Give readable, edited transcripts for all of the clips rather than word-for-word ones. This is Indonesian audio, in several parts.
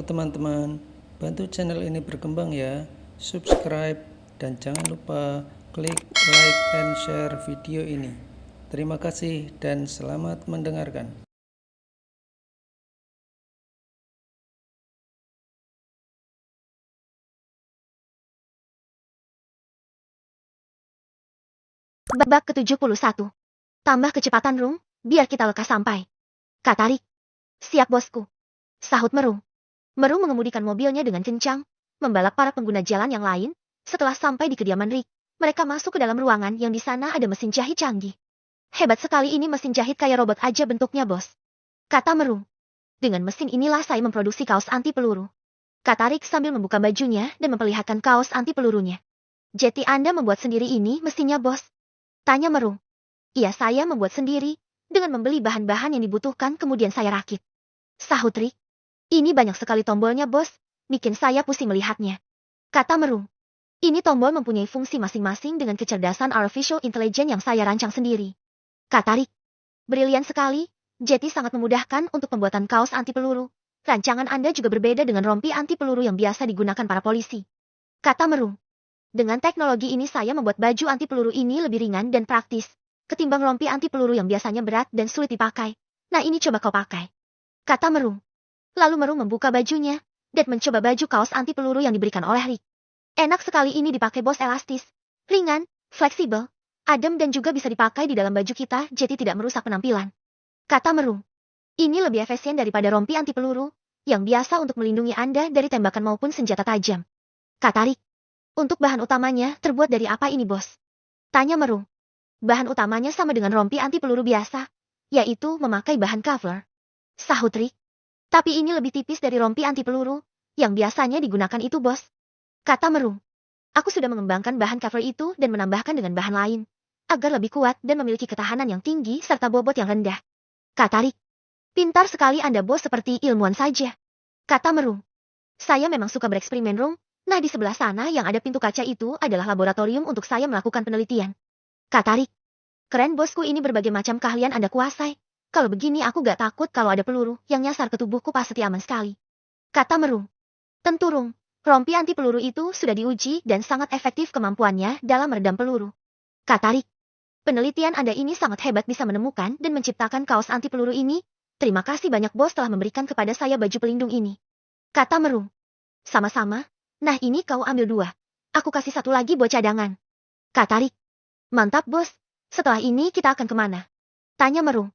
teman-teman, bantu channel ini berkembang ya, subscribe, dan jangan lupa klik like and share video ini. Terima kasih dan selamat mendengarkan. Bab ke-71. Tambah kecepatan, Rung, biar kita lekas sampai. Kata Rick. Siap, bosku. Sahut Merung. Merung mengemudikan mobilnya dengan kencang, membalap para pengguna jalan yang lain. Setelah sampai di kediaman Rick, mereka masuk ke dalam ruangan yang di sana ada mesin jahit canggih. Hebat sekali, ini mesin jahit kayak robot aja bentuknya, bos. Kata Merung. Dengan mesin inilah saya memproduksi kaos anti peluru. Kata Rick sambil membuka bajunya dan memperlihatkan kaos anti pelurunya. Jadi Anda membuat sendiri ini mesinnya, bos? Tanya Merung. Iya, saya membuat sendiri, dengan membeli bahan-bahan yang dibutuhkan kemudian saya rakit. Sahut Rick. Ini banyak sekali tombolnya, bos, bikin saya pusing melihatnya. Kata Merung. Ini tombol mempunyai fungsi masing-masing dengan kecerdasan artificial intelligence yang saya rancang sendiri. Kata Rick. Brilian sekali, Jetty sangat memudahkan untuk pembuatan kaos anti peluru. Rancangan Anda juga berbeda dengan rompi anti peluru yang biasa digunakan para polisi. Kata Merung. Dengan teknologi ini saya membuat baju anti peluru ini lebih ringan dan praktis, ketimbang rompi anti peluru yang biasanya berat dan sulit dipakai. Nah, ini coba kau pakai. Kata Merung. Lalu Merung membuka bajunya, dan mencoba baju kaos anti peluru yang diberikan oleh Rick. Enak sekali ini dipakai, bos, elastis, ringan, fleksibel, adem dan juga bisa dipakai di dalam baju kita jadi tidak merusak penampilan. Kata Merung. Ini lebih efisien daripada rompi anti peluru, yang biasa untuk melindungi Anda dari tembakan maupun senjata tajam. Kata Rick. Untuk bahan utamanya terbuat dari apa ini, bos? Tanya Merung. Bahan utamanya sama dengan rompi anti peluru biasa, yaitu memakai bahan Kevlar. Sahut Rick. Tapi ini lebih tipis dari rompi anti peluru, yang biasanya digunakan itu, bos. Kata Merung. Aku sudah mengembangkan bahan Kevlar itu dan menambahkan dengan bahan lain, agar lebih kuat dan memiliki ketahanan yang tinggi serta bobot yang rendah. Kata Rick. Pintar sekali Anda, bos, seperti ilmuwan saja. Kata Merung. Saya memang suka bereksperimen, Rung. Nah, di sebelah sana yang ada pintu kaca itu adalah laboratorium untuk saya melakukan penelitian. Kata Rick. Keren, bosku, ini berbagai macam keahlian Anda kuasai. Kalau begini aku gak takut kalau ada peluru yang nyasar ke tubuhku, pasti aman sekali. Kata Merung. Tentu, Rung. Rompi anti peluru itu sudah diuji dan sangat efektif kemampuannya dalam meredam peluru. Kata Rick. Penelitian Anda ini sangat hebat bisa menemukan dan menciptakan kaos anti peluru ini. Terima kasih banyak, bos, telah memberikan kepada saya baju pelindung ini. Kata Merung. Sama-sama. Nah, ini kau ambil 2. Aku kasih 1 lagi buat cadangan. Kata Rick. Mantap, bos. Setelah ini kita akan kemana? Tanya Merung.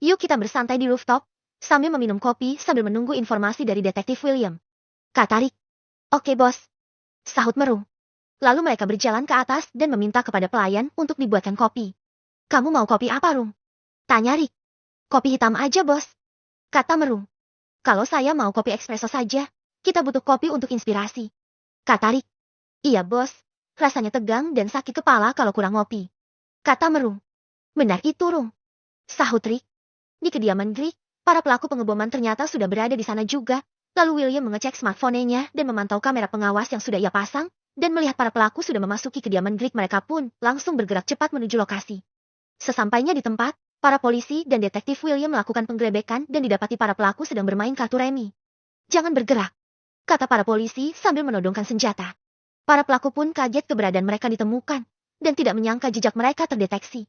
Yuk kita bersantai di rooftop, sambil meminum kopi sambil menunggu informasi dari detektif William. Kata Rick. Oke, bos. Sahut Merung. Lalu mereka berjalan ke atas dan meminta kepada pelayan untuk dibuatkan kopi. Kamu mau kopi apa, Rung? Tanya Rick. Kopi hitam aja, bos. Kata Merung. Kalau saya mau kopi espresso saja, kita butuh kopi untuk inspirasi. Kata Rick. Iya, bos. Rasanya tegang dan sakit kepala kalau kurang ngopi. Kata Merung. Benar itu, Rung. Sahut Rick. Di kediaman Rick, para pelaku pengeboman ternyata sudah berada di sana juga. Lalu William mengecek smartphone-nya dan memantau kamera pengawas yang sudah ia pasang, dan melihat para pelaku sudah memasuki kediaman Rick, mereka pun langsung bergerak cepat menuju lokasi. Sesampainya di tempat, para polisi dan detektif William melakukan penggerebekan dan didapati para pelaku sedang bermain kartu remi. Jangan bergerak, kata para polisi sambil menodongkan senjata. Para pelaku pun kaget keberadaan mereka ditemukan, dan tidak menyangka jejak mereka terdeteksi.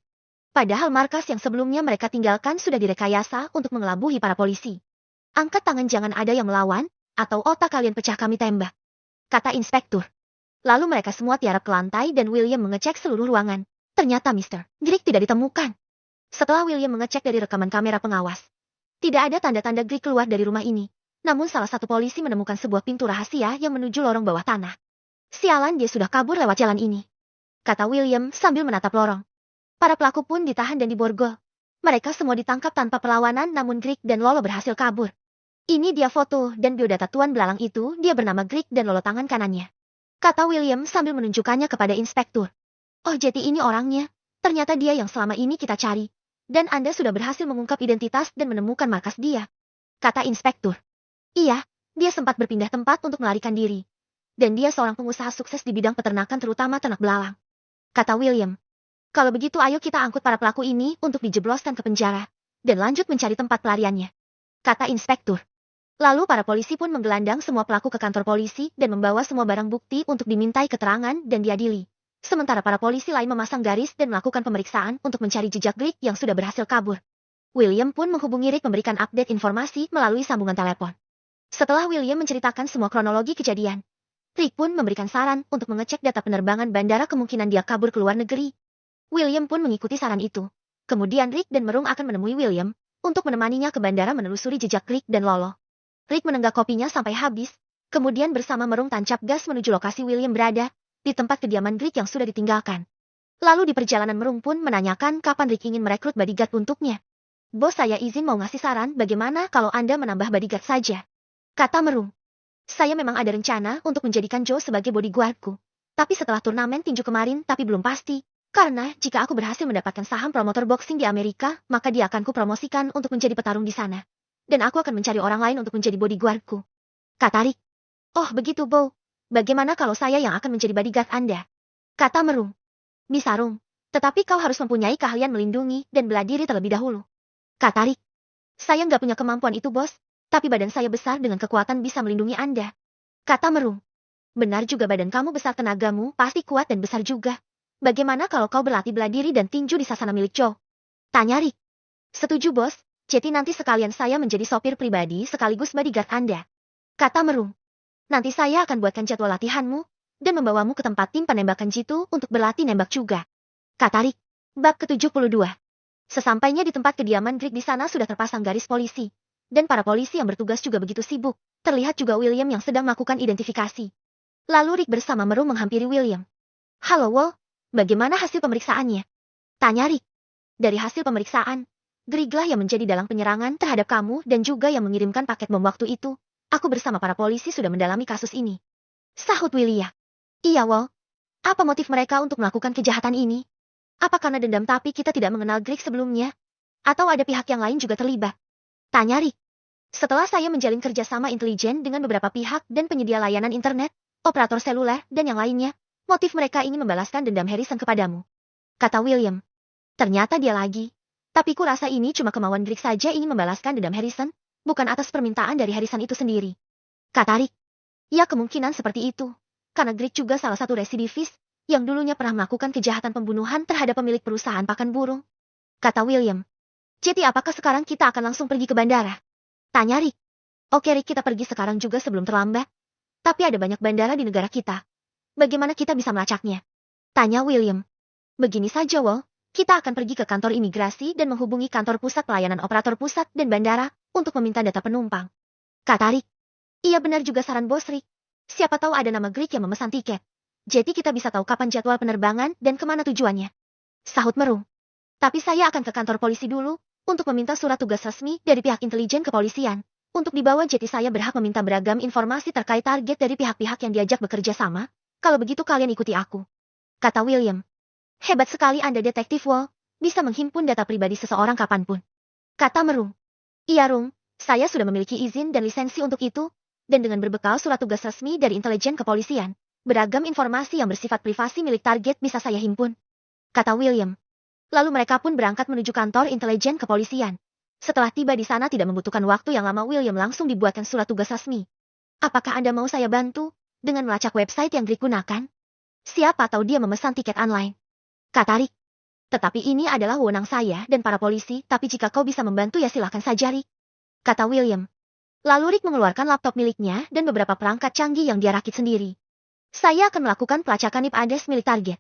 Padahal markas yang sebelumnya mereka tinggalkan sudah direkayasa untuk mengelabuhi para polisi. Angkat tangan, jangan ada yang melawan, atau otak kalian pecah kami tembak, kata inspektur. Lalu mereka semua tiarap ke lantai dan William mengecek seluruh ruangan. Ternyata Mr. Grick tidak ditemukan. Setelah William mengecek dari rekaman kamera pengawas, tidak ada tanda-tanda Grick keluar dari rumah ini. Namun salah satu polisi menemukan sebuah pintu rahasia yang menuju lorong bawah tanah. Sialan, dia sudah kabur lewat jalan ini, kata William sambil menatap lorong. Para pelaku pun ditahan dan diborgol. Mereka semua ditangkap tanpa perlawanan, namun Grick dan Lolo berhasil kabur. Ini dia foto dan biodata tuan belalang itu, dia bernama Grick dan Lolo tangan kanannya, kata William sambil menunjukkannya kepada inspektur. Oh, jadi ini orangnya. Ternyata dia yang selama ini kita cari. Dan Anda sudah berhasil mengungkap identitas dan menemukan markas dia, kata inspektur. Iya, dia sempat berpindah tempat untuk melarikan diri. Dan dia seorang pengusaha sukses di bidang peternakan, terutama ternak belalang, kata William. Kalau begitu ayo kita angkut para pelaku ini untuk dijebloskan ke penjara, dan lanjut mencari tempat pelariannya, kata inspektur. Lalu para polisi pun menggelandang semua pelaku ke kantor polisi dan membawa semua barang bukti untuk dimintai keterangan dan diadili. Sementara para polisi lain memasang garis dan melakukan pemeriksaan untuk mencari jejak Rick yang sudah berhasil kabur. William pun menghubungi Rick memberikan update informasi melalui sambungan telepon. Setelah William menceritakan semua kronologi kejadian, Rick pun memberikan saran untuk mengecek data penerbangan bandara kemungkinan dia kabur ke luar negeri. William pun mengikuti saran itu. Kemudian Rick dan Merung akan menemui William untuk menemaninya ke bandara menelusuri jejak Rick dan Lolo. Rick menenggak kopinya sampai habis, kemudian bersama Merung tancap gas menuju lokasi William berada, di tempat kediaman Rick yang sudah ditinggalkan. Lalu di perjalanan Merung pun menanyakan kapan Rick ingin merekrut bodyguard untuknya. Bos, saya izin mau ngasih saran bagaimana kalau Anda menambah bodyguard saja. Kata Merung. Saya memang ada rencana untuk menjadikan Joe sebagai bodyguardku. Tapi setelah turnamen tinju kemarin tapi belum pasti. Karena jika aku berhasil mendapatkan saham promotor boxing di Amerika, maka dia akan kupromosikan untuk menjadi petarung di sana. Dan aku akan mencari orang lain untuk menjadi bodyguardku. Kata Rick. Oh begitu, Bo. Bagaimana kalau saya yang akan menjadi bodyguard Anda? Kata Merung. Bisa, Rung. Tetapi kau harus mempunyai keahlian melindungi dan bela diri terlebih dahulu. Kata Rick. Saya nggak punya kemampuan itu, bos. Tapi badan saya besar dengan kekuatan bisa melindungi Anda. Kata Merung. Benar juga, badan kamu besar, tenagamu pasti kuat dan besar juga. Bagaimana kalau kau berlatih bela diri dan tinju di sasana milik Joe? Tanya Rick. Setuju, bos. Jadi nanti sekalian saya menjadi sopir pribadi sekaligus bodyguard Anda. Kata Merung. Nanti saya akan buatkan jadwal latihanmu, dan membawamu ke tempat tim penembakan jitu untuk berlatih nembak juga. Kata Rick. Bab ke-72. Sesampainya di tempat kediaman Rick, di sana sudah terpasang garis polisi. Dan para polisi yang bertugas juga begitu sibuk. Terlihat juga William yang sedang melakukan identifikasi. Lalu Rick bersama Merung menghampiri William. Halo, Wol. Bagaimana hasil pemeriksaannya? Tanya Rick. Dari hasil pemeriksaan, Griglah yang menjadi dalang penyerangan terhadap kamu dan juga yang mengirimkan paket bom waktu itu. Aku bersama para polisi sudah mendalami kasus ini. Sahut William. Iya, Wol. Apa motif mereka untuk melakukan kejahatan ini? Apa karena dendam tapi kita tidak mengenal Grig sebelumnya? Atau ada pihak yang lain juga terlibat? Tanya Rick. Setelah saya menjalin kerjasama intelijen dengan beberapa pihak dan penyedia layanan internet, operator seluler, dan yang lainnya, motif mereka ingin membalaskan dendam Harrison kepadamu. Kata William. Ternyata dia lagi. Tapi ku rasa ini cuma kemauan Grig saja ingin membalaskan dendam Harrison, bukan atas permintaan dari Harrison itu sendiri. Kata Rick. Ya, kemungkinan seperti itu. Karena Grig juga salah satu residivis, yang dulunya pernah melakukan kejahatan pembunuhan terhadap pemilik perusahaan pakan burung. Kata William. Jadi apakah sekarang kita akan langsung pergi ke bandara? Tanya Rick. Oke Rick, kita pergi sekarang juga sebelum terlambat. Tapi ada banyak bandara di negara kita. Bagaimana kita bisa melacaknya? Tanya William. Begini saja, Wol. Kita akan pergi ke kantor imigrasi dan menghubungi kantor pusat pelayanan operator pusat dan bandara untuk meminta data penumpang. Kata Rick. Iya, benar juga saran bos Rick. Siapa tahu ada nama Grig yang memesan tiket. Jadi kita bisa tahu kapan jadwal penerbangan dan kemana tujuannya. Sahut Merung. Tapi saya akan ke kantor polisi dulu untuk meminta surat tugas resmi dari pihak intelijen kepolisian. Untuk dibawa, jadi saya berhak meminta beragam informasi terkait target dari pihak-pihak yang diajak bekerja sama. Kalau begitu kalian ikuti aku. Kata William. Hebat sekali Anda, Detektif Wol. Bisa menghimpun data pribadi seseorang kapanpun. Kata Merung. Iya, Rung. Saya sudah memiliki izin dan lisensi untuk itu. Dan dengan berbekal surat tugas resmi dari intelijen kepolisian, beragam informasi yang bersifat privasi milik target bisa saya himpun. Kata William. Lalu mereka pun berangkat menuju kantor intelijen kepolisian. Setelah tiba di sana tidak membutuhkan waktu yang lama, William langsung dibuatkan surat tugas resmi. Apakah Anda mau saya bantu dengan melacak website yang Grig gunakan? Siapa tahu dia memesan tiket online. Kata Rick. Tetapi ini adalah wewenang saya dan para polisi, tapi jika kau bisa membantu ya silahkan saja, Rick. Kata William. Lalu Rick mengeluarkan laptop miliknya dan beberapa perangkat canggih yang dia rakit sendiri. Saya akan melakukan pelacakan IP address milik target.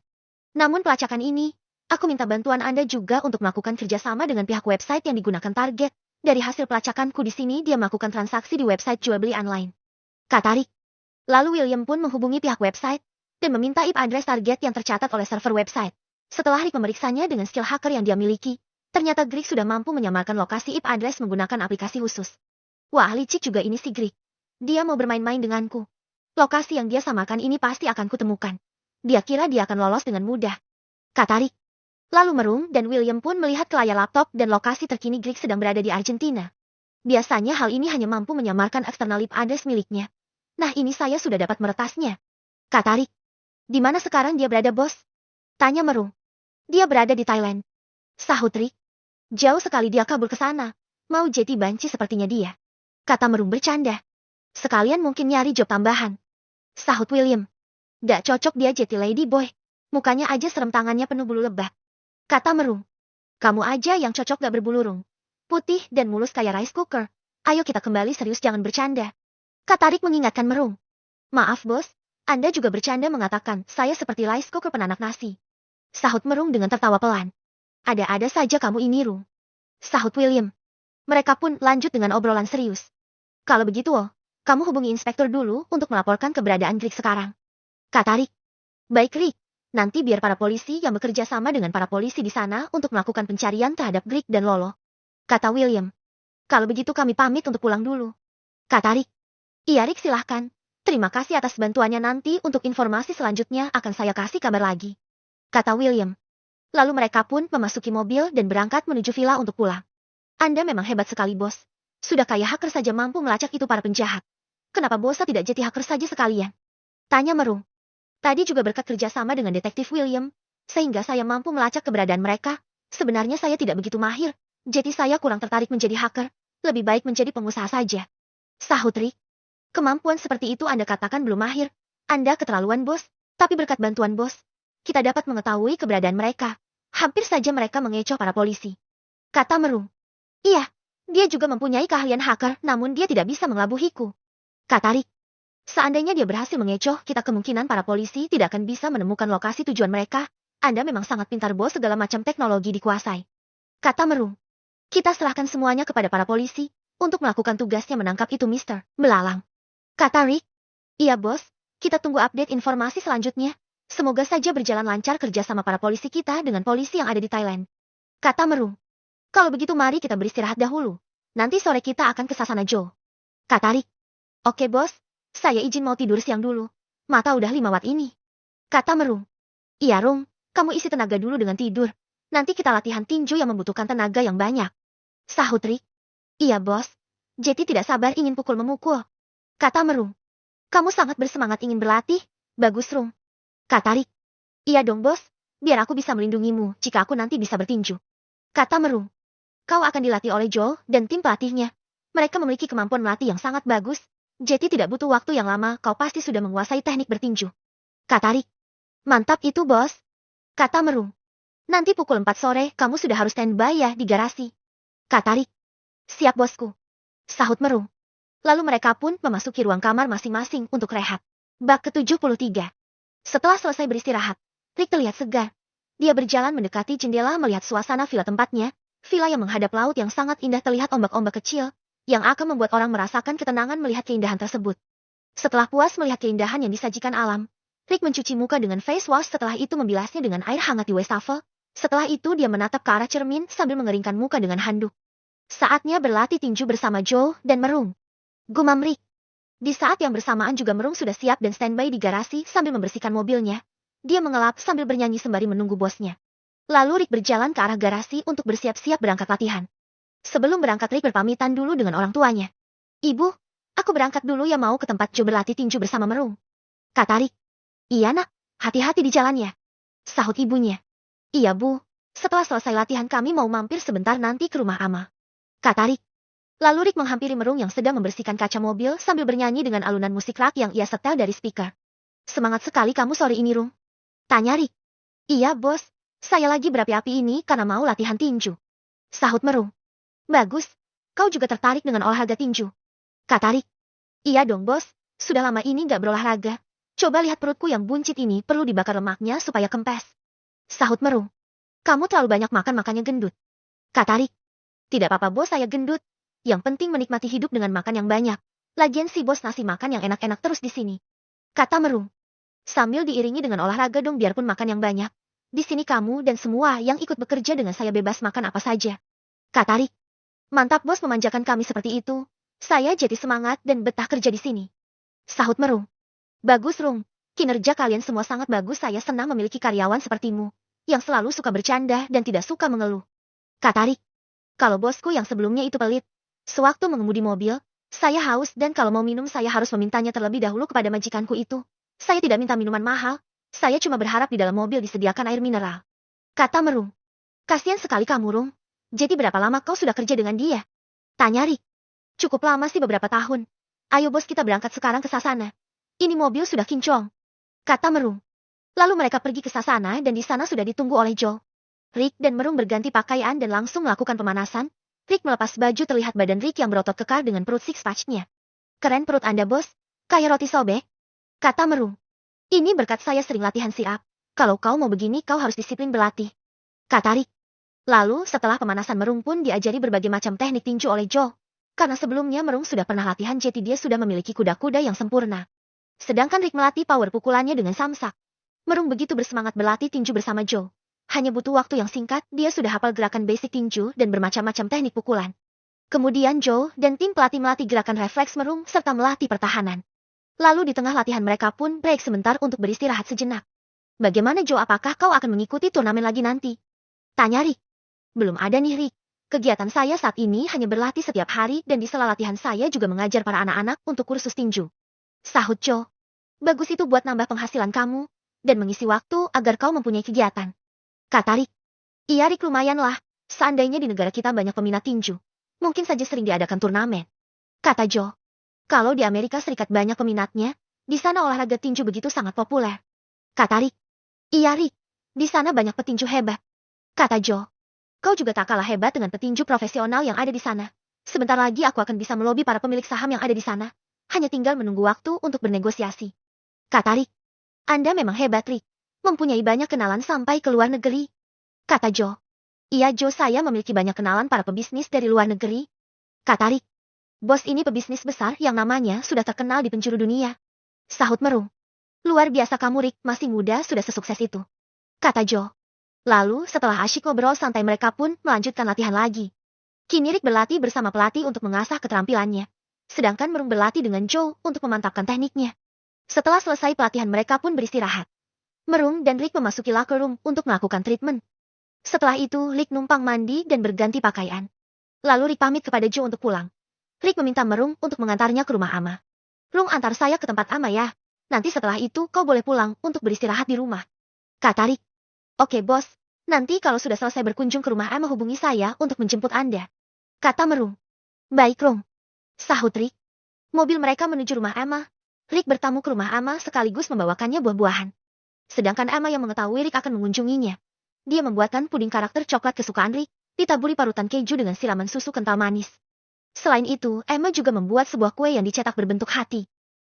Namun pelacakan ini, aku minta bantuan Anda juga untuk melakukan kerjasama dengan pihak website yang digunakan target. Dari hasil pelacakanku di sini, dia melakukan transaksi di website jual beli online. Kata Rick. Lalu William pun menghubungi pihak website dan meminta IP address target yang tercatat oleh server website. Setelah Rick memeriksanya dengan skill hacker yang dia miliki, ternyata Grig sudah mampu menyamarkan lokasi IP address menggunakan aplikasi khusus. Wah, licik juga ini si Grig. Dia mau bermain-main denganku. Lokasi yang dia samakan ini pasti akan kutemukan. Dia kira dia akan lolos dengan mudah. Kata Rick. Lalu Merung dan William pun melihat ke layar laptop dan lokasi terkini Grig sedang berada di Argentina. Biasanya hal ini hanya mampu menyamarkan eksternal IP address miliknya. Nah, ini saya sudah dapat meretasnya. Kata Rick. Di mana sekarang dia berada, bos? Tanya Merung. Dia berada di Thailand. Sahut Rick. Jauh sekali dia kabur ke sana. Mau jadi banci sepertinya dia. Kata Merung bercanda. Sekalian mungkin nyari job tambahan. Sahut William. Gak cocok dia jadi lady boy. Mukanya aja serem, tangannya penuh bulu lebah. Kata Merung. Kamu aja yang cocok gak berbulu. Putih dan mulus kayak rice cooker. Ayo kita kembali serius, jangan bercanda. Kata Rick mengingatkan Merung. Maaf bos, Anda juga bercanda mengatakan saya seperti rice cooker penanak nasi. Sahut Merung dengan tertawa pelan. Ada-ada saja kamu ini, Rung. Sahut William. Mereka pun lanjut dengan obrolan serius. Kalau begitu, kamu hubungi inspektur dulu untuk melaporkan keberadaan Rick sekarang. Kata Rick. Baik Rick, nanti biar para polisi yang bekerja sama dengan para polisi di sana untuk melakukan pencarian terhadap Rick dan Lolo. Kata William. Kalau begitu kami pamit untuk pulang dulu. Kata Rick. Iya Rick, silahkan. Terima kasih atas bantuannya, nanti untuk informasi selanjutnya akan saya kasih kabar lagi. Kata William. Lalu mereka pun memasuki mobil dan berangkat menuju villa untuk pulang. Anda memang hebat sekali bos. Sudah kayak hacker saja mampu melacak itu para penjahat. Kenapa bosnya tidak jadi hacker saja sekalian? Tanya Merung. Tadi juga berkat kerjasama dengan detektif William, sehingga saya mampu melacak keberadaan mereka. Sebenarnya saya tidak begitu mahir, jadi saya kurang tertarik menjadi hacker. Lebih baik menjadi pengusaha saja. Sahut Rick. Kemampuan seperti itu Anda katakan belum mahir. Anda keterlaluan bos, tapi berkat bantuan bos, kita dapat mengetahui keberadaan mereka. Hampir saja mereka mengecoh para polisi. Kata Merung. Iya, dia juga mempunyai keahlian hacker, namun dia tidak bisa mengelabuhiku. Kata Rick. Seandainya dia berhasil mengecoh kita, kemungkinan para polisi tidak akan bisa menemukan lokasi tujuan mereka. Anda memang sangat pintar bos, segala macam teknologi dikuasai. Kata Merung. Kita serahkan semuanya kepada para polisi untuk melakukan tugasnya menangkap itu Mr. Belalang. Kata Rick. Iya bos, kita tunggu update informasi selanjutnya. Semoga saja berjalan lancar kerjasama para polisi kita dengan polisi yang ada di Thailand. Kata Merung. Kalau begitu mari kita beristirahat dahulu. Nanti sore kita akan ke Sasana Joe. Kata Rick. Oke bos, saya izin mau tidur siang dulu. Mata udah 5 watt ini. Kata Merung. Iya Rung, kamu isi tenaga dulu dengan tidur. Nanti kita latihan tinju yang membutuhkan tenaga yang banyak. Sahut Rick. Iya bos. Jetty tidak sabar ingin memukul. Kata Merung. Kamu sangat bersemangat ingin berlatih. Bagus Rung. Kata Rick. Iya dong bos, biar aku bisa melindungimu jika aku nanti bisa bertinju. Kata Merung. Kau akan dilatih oleh Joel dan tim pelatihnya. Mereka memiliki kemampuan melatih yang sangat bagus. Jetty tidak butuh waktu yang lama, kau pasti sudah menguasai teknik bertinju. Kata Rick. Mantap itu bos. Kata Merung. Nanti pukul 4 sore kamu sudah harus standby ya di garasi. Kata Rick. Siap bosku. Sahut Merung. Lalu mereka pun memasuki ruang kamar masing-masing untuk rehat. Bab ke-73. Setelah selesai beristirahat, Rick terlihat segar. Dia berjalan mendekati jendela melihat suasana villa tempatnya. Villa yang menghadap laut yang sangat indah, terlihat ombak-ombak kecil, yang akan membuat orang merasakan ketenangan melihat keindahan tersebut. Setelah puas melihat keindahan yang disajikan alam, Rick mencuci muka dengan face wash, setelah itu membilasnya dengan air hangat di wastafel. Setelah itu dia menatap ke arah cermin sambil mengeringkan muka dengan handuk. Saatnya berlatih tinju bersama Joe dan Merung. Gumam Rick. Di saat yang bersamaan juga Merung sudah siap dan standby di garasi sambil membersihkan mobilnya. Dia mengelap sambil bernyanyi sembari menunggu bosnya. Lalu Rick berjalan ke arah garasi untuk bersiap-siap berangkat latihan. Sebelum berangkat Rick berpamitan dulu dengan orang tuanya. Ibu, aku berangkat dulu ya, mau ke tempat Joe berlatih tinju bersama Merung. Kata Rick. Iya nak, hati-hati di jalan ya. Sahut ibunya. Iya bu, setelah selesai latihan kami mau mampir sebentar nanti ke rumah Ama. Kata Rick. Lalu Rick menghampiri Merung yang sedang membersihkan kaca mobil sambil bernyanyi dengan alunan musik rock yang ia setel dari speaker. Semangat sekali kamu sore ini Rung. Tanya Rick. Iya bos, saya lagi berapi-api ini karena mau latihan tinju. Sahut Merung. Bagus, kau juga tertarik dengan olahraga tinju. Kata Rick. Iya dong bos, sudah lama ini gak berolahraga. Coba lihat perutku yang buncit ini, perlu dibakar lemaknya supaya kempes. Sahut Merung. Kamu terlalu banyak makan makanya gendut. Kata Rick. Tidak apa-apa bos, saya gendut. Yang penting menikmati hidup dengan makan yang banyak. Lagian si bos ngasih makan yang enak-enak terus di sini. Kata Merung. Sambil diiringi dengan olahraga dong, biarpun makan yang banyak. Di sini kamu dan semua yang ikut bekerja dengan saya bebas makan apa saja. Kata Rick. Mantap bos memanjakan kami seperti itu. Saya jadi semangat dan betah kerja di sini. Sahut Merung. Bagus Rung, kinerja kalian semua sangat bagus, saya senang memiliki karyawan sepertimu. Yang selalu suka bercanda dan tidak suka mengeluh. Kata Rick. Kalau bosku yang sebelumnya itu pelit. Sewaktu mengemudi mobil, saya haus dan kalau mau minum saya harus memintanya terlebih dahulu kepada majikanku itu. Saya tidak minta minuman mahal, saya cuma berharap di dalam mobil disediakan air mineral. Kata Merung. Kasian sekali kamu Rung. Jadi berapa lama kau sudah kerja dengan dia? Tanya Rick. Cukup lama sih beberapa tahun. Ayo bos kita berangkat sekarang ke Sasana. Ini mobil sudah kinclong. Kata Merung. Lalu mereka pergi ke Sasana dan di sana sudah ditunggu oleh Joe. Rick dan Merung berganti pakaian dan langsung melakukan pemanasan. Rick melepas baju terlihat badan Rick yang berotot kekar dengan perut six-pack-nya. Keren perut Anda bos, kayak roti sobek. Kata Merung. Ini berkat saya sering latihan sit-up. Kalau kau mau begini kau harus disiplin berlatih. Kata Rick. Lalu setelah pemanasan Merung pun diajari berbagai macam teknik tinju oleh Joe. Karena sebelumnya Merung sudah pernah latihan jadi dia sudah memiliki kuda-kuda yang sempurna. Sedangkan Rick melatih power pukulannya dengan samsak. Merung begitu bersemangat berlatih tinju bersama Joe. Hanya butuh waktu yang singkat, dia sudah hafal gerakan basic tinju dan bermacam-macam teknik pukulan. Kemudian Joe dan tim pelatih melatih gerakan refleks Merung serta melatih pertahanan. Lalu di tengah latihan mereka pun break sebentar untuk beristirahat sejenak. Bagaimana Joe, apakah kau akan mengikuti turnamen lagi nanti? Tanya Rick. Belum ada nih Rick. Kegiatan saya saat ini hanya berlatih setiap hari dan di sela latihan saya juga mengajar para anak-anak untuk kursus tinju. Sahut Joe. Bagus itu buat nambah penghasilan kamu dan mengisi waktu agar kau mempunyai kegiatan. Kata Rick. Iya Rick, lumayan lah. Seandainya di negara kita banyak peminat tinju. Mungkin saja sering diadakan turnamen. Kata Joe. Kalau di Amerika Serikat banyak peminatnya, di sana olahraga tinju begitu sangat populer. Kata Rick. Iya Rick, di sana banyak petinju hebat. Kata Joe. Kau juga tak kalah hebat dengan petinju profesional yang ada di sana. Sebentar lagi aku akan bisa melobi para pemilik saham yang ada di sana. Hanya tinggal menunggu waktu untuk bernegosiasi. Kata Rick. Anda memang hebat Rick. Mempunyai banyak kenalan sampai ke luar negeri. Kata Joe. Iya Joe, saya memiliki banyak kenalan para pebisnis dari luar negeri. Kata Rick. Bos ini pebisnis besar yang namanya sudah terkenal di penjuru dunia. Sahut Merung. Luar biasa kamu Rick, masih muda sudah sesukses itu. Kata Joe. Lalu setelah asyik ngobrol santai mereka pun melanjutkan latihan lagi. Kini Rick berlatih bersama pelatih untuk mengasah keterampilannya. Sedangkan Merung berlatih dengan Joe untuk memantapkan tekniknya. Setelah selesai pelatihan mereka pun beristirahat. Merung dan Rick memasuki locker room untuk melakukan treatment. Setelah itu Rick numpang mandi dan berganti pakaian. Lalu Rick pamit kepada Joe untuk pulang. Rick meminta Merung untuk mengantarnya ke rumah Ama. Rung, antar saya ke tempat Ama ya. Nanti setelah itu kau boleh pulang untuk beristirahat di rumah. Kata Rick. Oke bos, nanti kalau sudah selesai berkunjung ke rumah Emma hubungi saya untuk menjemput Anda. Kata Merung. Baik Rung. Sahut Rick. Mobil mereka menuju rumah Emma. Rick bertamu ke rumah Emma sekaligus membawakannya buah-buahan. Sedangkan Emma yang mengetahui Rick akan mengunjunginya. Dia membuatkan puding karakter coklat kesukaan Rick, ditaburi parutan keju dengan siraman susu kental manis. Selain itu, Emma juga membuat sebuah kue yang dicetak berbentuk hati.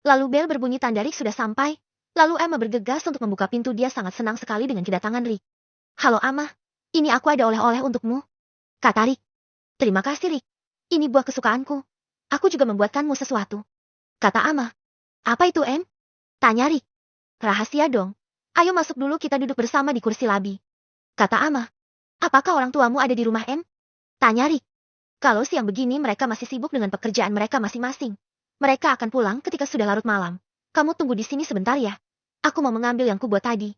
Lalu bel berbunyi tanda Rick sudah sampai. Lalu Emma bergegas untuk membuka pintu. Dia sangat senang sekali dengan kedatangan Rick. Halo Emma, ini aku ada oleh-oleh untukmu. Kata Rick. Terima kasih Rick. Ini buah kesukaanku. Aku juga membuatkanmu sesuatu. Kata Emma. Apa itu Em? Tanya Rick. Rahasia dong. Ayo masuk dulu, kita duduk bersama di kursi labi. Kata Emma. Apakah orang tuamu ada di rumah Em? Tanya Rick. Kalau siang begini mereka masih sibuk dengan pekerjaan mereka masing-masing. Mereka akan pulang ketika sudah larut malam. Kamu tunggu di sini sebentar ya. Aku mau mengambil yang kubuat tadi.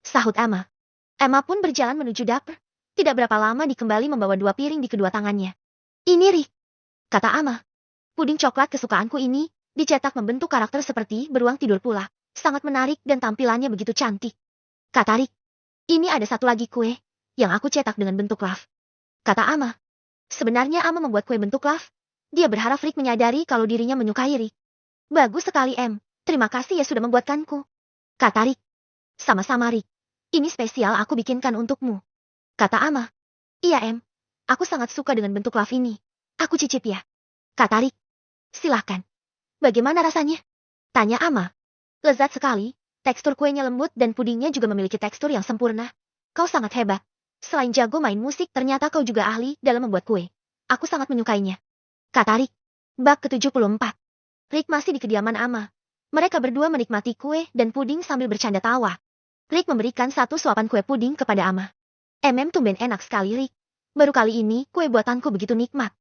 Sahut Emma. Emma pun berjalan menuju dapur. Tidak berapa lama dikembali membawa 2 piring di kedua tangannya. Ini Rick. Kata Emma. Puding coklat kesukaanku ini, dicetak membentuk karakter seperti beruang tidur pula. Sangat menarik dan tampilannya begitu cantik. Kata Rick. Ini ada satu lagi kue, yang aku cetak dengan bentuk love. Kata Emma. Sebenarnya Emma membuat kue bentuk love. Dia berharap Rick menyadari kalau dirinya menyukai Rick. Bagus sekali Em. Terima kasih ya sudah membuatkanku. Kata Rick. Sama-sama Rick. Ini spesial aku bikinkan untukmu. Kata Emma. Iya Em. Aku sangat suka dengan bentuk love ini. Aku cicip ya. Kata Rick. Silahkan. Bagaimana rasanya? Tanya Emma. Lezat sekali. Tekstur kuenya lembut dan pudingnya juga memiliki tekstur yang sempurna. Kau sangat hebat. Selain jago main musik, ternyata kau juga ahli dalam membuat kue. Aku sangat menyukainya. Kata Rick. Bab ke-74. Rick masih di kediaman Emma. Mereka berdua menikmati kue dan puding sambil bercanda tawa. Rick memberikan satu suapan kue puding kepada Emma. Tumben enak sekali Rick. Baru kali ini kue buatanku begitu nikmat.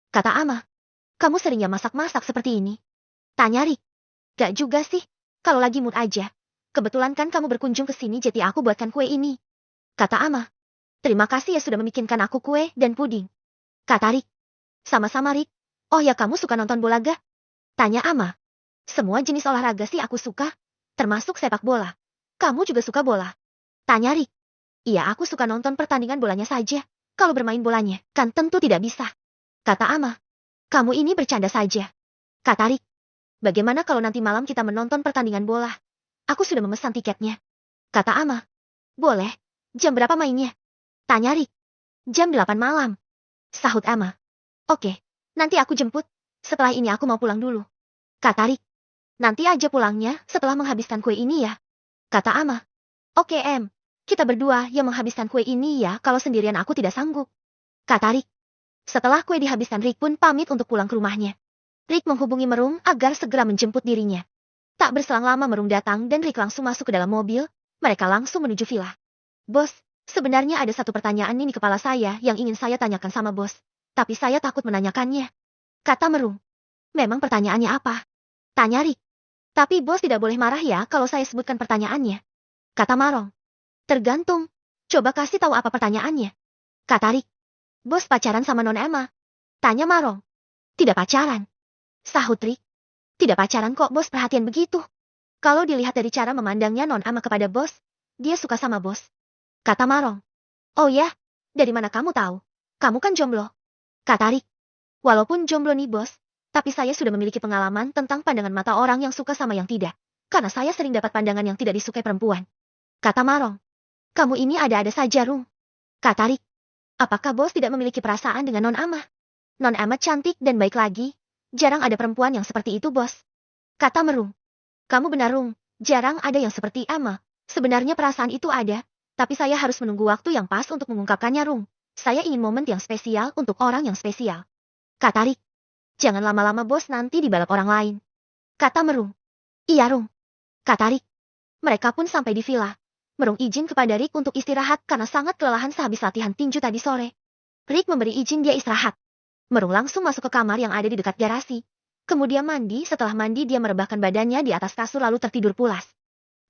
Kata Emma. Kamu sering ya masak-masak seperti ini? Tanya Rick. Gak juga sih. Kalau lagi mood aja. Kebetulan kan kamu berkunjung ke sini jadi aku buatkan kue ini. Kata Emma. Terima kasih ya sudah membikinkan aku kue dan puding. Kata Rick. Sama-sama Rick. Oh ya, kamu suka nonton bola gak? Tanya Emma. Semua jenis olahraga sih aku suka, termasuk sepak bola. Kamu juga suka bola? Tanya Rick. Iya, aku suka nonton pertandingan bolanya saja. Kalau bermain bolanya, kan tentu tidak bisa. Kata Emma. Kamu ini bercanda saja. Kata Rick. Bagaimana kalau nanti malam kita menonton pertandingan bola? Aku sudah memesan tiketnya. Kata Ama. Boleh. Jam berapa mainnya? Tanya Rick. Jam 8 malam. Sahut Ama. Oke. Nanti aku jemput. Setelah ini aku mau pulang dulu. Kata Rick. Nanti aja pulangnya setelah menghabiskan kue ini ya. Kata Ama. Oke Em. Kita berdua yang menghabiskan kue ini ya kalau sendirian aku tidak sanggup. Kata Rick. Setelah kue dihabiskan Rick pun pamit untuk pulang ke rumahnya. Rick menghubungi Merung agar segera menjemput dirinya. Tak berselang lama Merung datang dan Rick langsung masuk ke dalam mobil. Mereka langsung menuju villa. Bos, sebenarnya ada satu pertanyaan ini di kepala saya yang ingin saya tanyakan sama bos. Tapi saya takut menanyakannya. Kata Merung. Memang pertanyaannya apa? Tanya Rick. Tapi bos tidak boleh marah ya kalau saya sebutkan pertanyaannya. Kata Marong. Tergantung. Coba kasih tahu apa pertanyaannya. Kata Rick. Bos pacaran sama Non Emma? Tanya Marong. Tidak pacaran. Sahut Rick. Tidak pacaran kok bos perhatian begitu. Kalau dilihat dari cara memandangnya Non Emma kepada bos, dia suka sama bos. Kata Marong. Oh ya? Dari mana kamu tahu? Kamu kan jomblo. Kata Rick. Walaupun jomblo nih bos, tapi saya sudah memiliki pengalaman tentang pandangan mata orang yang suka sama yang tidak. Karena saya sering dapat pandangan yang tidak disukai perempuan. Kata Marong. Kamu ini ada-ada saja, Rung. Kata Rick. Apakah bos tidak memiliki perasaan dengan Non Emma? Non Emma cantik dan baik lagi. Jarang ada perempuan yang seperti itu, bos. Kata Merung. Kamu benar, Rung. Jarang ada yang seperti Emma. Sebenarnya perasaan itu ada, tapi saya harus menunggu waktu yang pas untuk mengungkapkannya, Rung. Saya ingin momen yang spesial untuk orang yang spesial. Kata Rick. Jangan lama-lama bos nanti dibalap orang lain. Kata Merung. Iya, Rung. Kata Rick. Mereka pun sampai di villa. Merung izin kepada Rick untuk istirahat karena sangat kelelahan sehabis latihan tinju tadi sore. Rick memberi izin dia istirahat. Merung langsung masuk ke kamar yang ada di dekat garasi. Kemudian mandi, setelah mandi dia merebahkan badannya di atas kasur lalu tertidur pulas.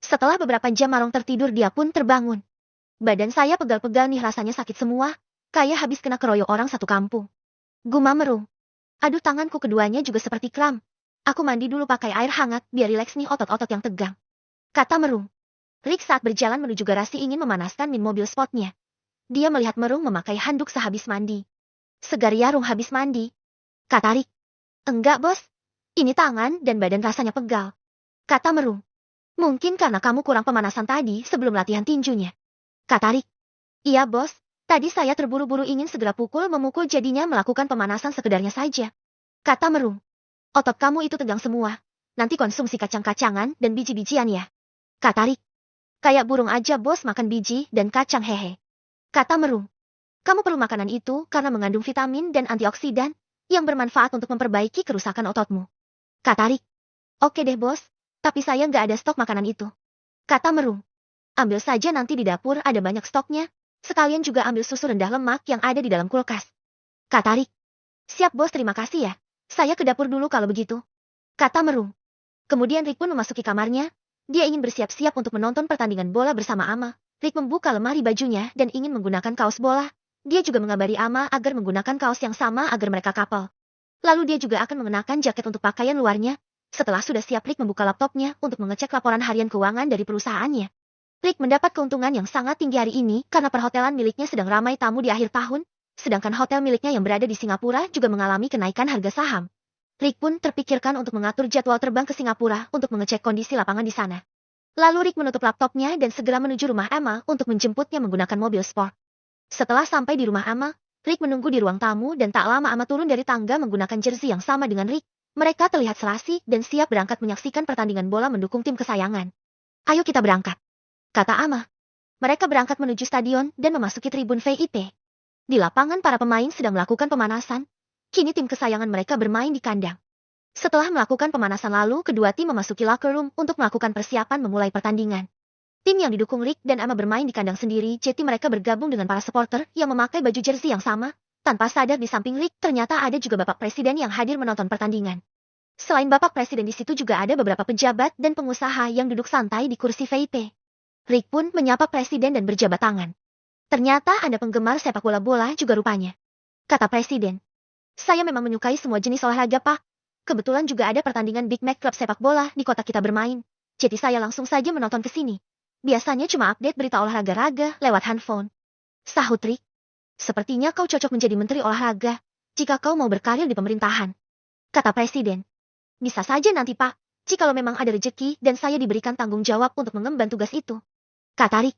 Setelah beberapa jam Marong tertidur dia pun terbangun. Badan saya pegal-pegal nih rasanya sakit semua, kayak habis kena keroyok orang satu kampung. Gumam Merung. Aduh tanganku keduanya juga seperti kram. Aku mandi dulu pakai air hangat biar rileks nih otot-otot yang tegang. Kata Merung. Rick saat berjalan menuju garasi ingin memanaskan min mobil sportnya. Dia melihat Merung memakai handuk sehabis mandi. Segar ya Rung habis mandi. Kata Rick. Enggak bos. Ini tangan dan badan rasanya pegal. Kata Merung. Mungkin karena kamu kurang pemanasan tadi sebelum latihan tinjunya. Kata Rick. Iya bos. Tadi saya terburu-buru ingin segera memukul jadinya melakukan pemanasan sekedarnya saja. Kata Merung. Otot kamu itu tegang semua. Nanti konsumsi kacang-kacangan dan biji-bijian ya. Kata Rick. Kayak burung aja bos makan biji dan kacang hehe. Kata Merung. Kamu perlu makanan itu karena mengandung vitamin dan antioksidan yang bermanfaat untuk memperbaiki kerusakan ototmu. Kata Rick. Oke deh bos, tapi saya nggak ada stok makanan itu. Kata Merung. Ambil saja nanti di dapur ada banyak stoknya. Sekalian juga ambil susu rendah lemak yang ada di dalam kulkas. Kata Rick. Siap bos terima kasih ya. Saya ke dapur dulu kalau begitu. Kata Merung. Kemudian Rick pun memasuki kamarnya. Dia ingin bersiap-siap untuk menonton pertandingan bola bersama Ama. Rick membuka lemari bajunya dan ingin menggunakan kaos bola. Dia juga mengabari Ama agar menggunakan kaos yang sama agar mereka couple. Lalu dia juga akan mengenakan jaket untuk pakaian luarnya. Setelah sudah siap Rick membuka laptopnya untuk mengecek laporan harian keuangan dari perusahaannya. Rick mendapat keuntungan yang sangat tinggi hari ini karena perhotelan miliknya sedang ramai tamu di akhir tahun. Sedangkan hotel miliknya yang berada di Singapura juga mengalami kenaikan harga saham. Rick pun terpikirkan untuk mengatur jadwal terbang ke Singapura untuk mengecek kondisi lapangan di sana. Lalu Rick menutup laptopnya dan segera menuju rumah Emma untuk menjemputnya menggunakan mobil sport. Setelah sampai di rumah Emma, Rick menunggu di ruang tamu dan tak lama Emma turun dari tangga menggunakan jersey yang sama dengan Rick. Mereka terlihat serasi dan siap berangkat menyaksikan pertandingan bola mendukung tim kesayangan. Ayo kita berangkat. Kata Emma. Mereka berangkat menuju stadion dan memasuki tribun VIP. Di lapangan para pemain sedang melakukan pemanasan. Kini tim kesayangan mereka bermain di kandang. Setelah melakukan pemanasan lalu, kedua tim memasuki locker room untuk melakukan persiapan memulai pertandingan. Tim yang didukung Rick dan Emma bermain di kandang sendiri, jadi mereka bergabung dengan para supporter yang memakai baju jersey yang sama. Tanpa sadar di samping Rick, ternyata ada juga Bapak Presiden yang hadir menonton pertandingan. Selain Bapak Presiden di situ juga ada beberapa pejabat dan pengusaha yang duduk santai di kursi VIP. Rick pun menyapa Presiden dan berjabat tangan. Ternyata Anda penggemar sepak bola juga rupanya. Kata Presiden. Saya memang menyukai semua jenis olahraga, Pak. Kebetulan juga ada pertandingan Big Mac Club sepak bola di kota kita bermain. Jadi saya langsung saja menonton ke sini. Biasanya cuma update berita olahraga-raga lewat handphone. Sahut Rick. Sepertinya kau cocok menjadi menteri olahraga. jika kau mau berkarir di pemerintahan. Kata Presiden. Bisa saja nanti Pak, jikalau memang ada rejeki dan saya diberikan tanggung jawab untuk mengemban tugas itu. Kata Rick.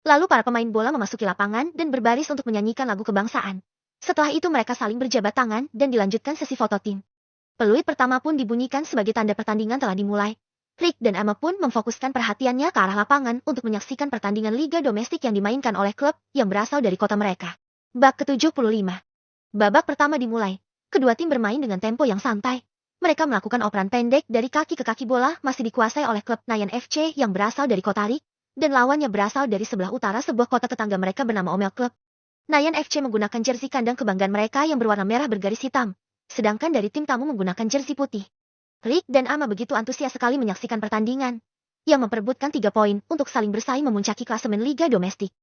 Lalu para pemain bola memasuki lapangan dan berbaris untuk menyanyikan lagu kebangsaan. Setelah itu mereka saling berjabat tangan dan dilanjutkan sesi foto tim. Peluit pertama pun dibunyikan sebagai tanda pertandingan telah dimulai. Rick dan Emma pun memfokuskan perhatiannya ke arah lapangan untuk menyaksikan pertandingan liga domestik yang dimainkan oleh klub yang berasal dari kota mereka. Bab ke-75. Babak pertama dimulai. Kedua tim bermain dengan tempo yang santai. Mereka melakukan operan pendek dari kaki ke kaki bola masih dikuasai oleh klub Nayan FC yang berasal dari kota Rick, dan lawannya berasal dari sebelah utara sebuah kota tetangga mereka bernama Omel Club. Nayan FC menggunakan jersey kandang kebanggaan mereka yang berwarna merah bergaris hitam, sedangkan dari tim tamu menggunakan jersey putih. Rick dan Ama begitu antusias sekali menyaksikan pertandingan, yang memperebutkan 3 poin untuk saling bersaing memuncaki klasemen Liga Domestik.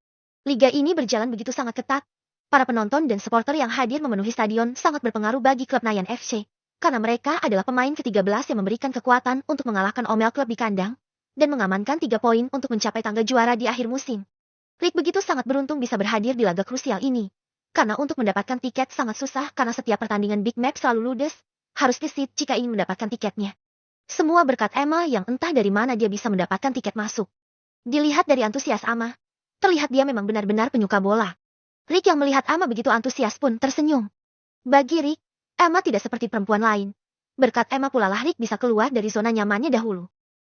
Liga ini berjalan begitu sangat ketat. Para penonton dan supporter yang hadir memenuhi stadion sangat berpengaruh bagi klub Nayan FC, karena mereka adalah pemain ke-13 yang memberikan kekuatan untuk mengalahkan Omel Club di kandang, dan mengamankan 3 poin untuk mencapai tangga juara di akhir musim. Rick begitu sangat beruntung bisa berhadir di laga krusial ini. Karena untuk mendapatkan tiket sangat susah karena setiap pertandingan Big Map selalu ludes, harus visit jika ingin mendapatkan tiketnya. Semua berkat Emma yang entah dari mana dia bisa mendapatkan tiket masuk. Dilihat dari antusias Emma, terlihat dia memang benar-benar penyuka bola. Rick yang melihat Emma begitu antusias pun tersenyum. Bagi Rick, Emma tidak seperti perempuan lain. Berkat Emma pula lah Rick bisa keluar dari zona nyamannya dahulu.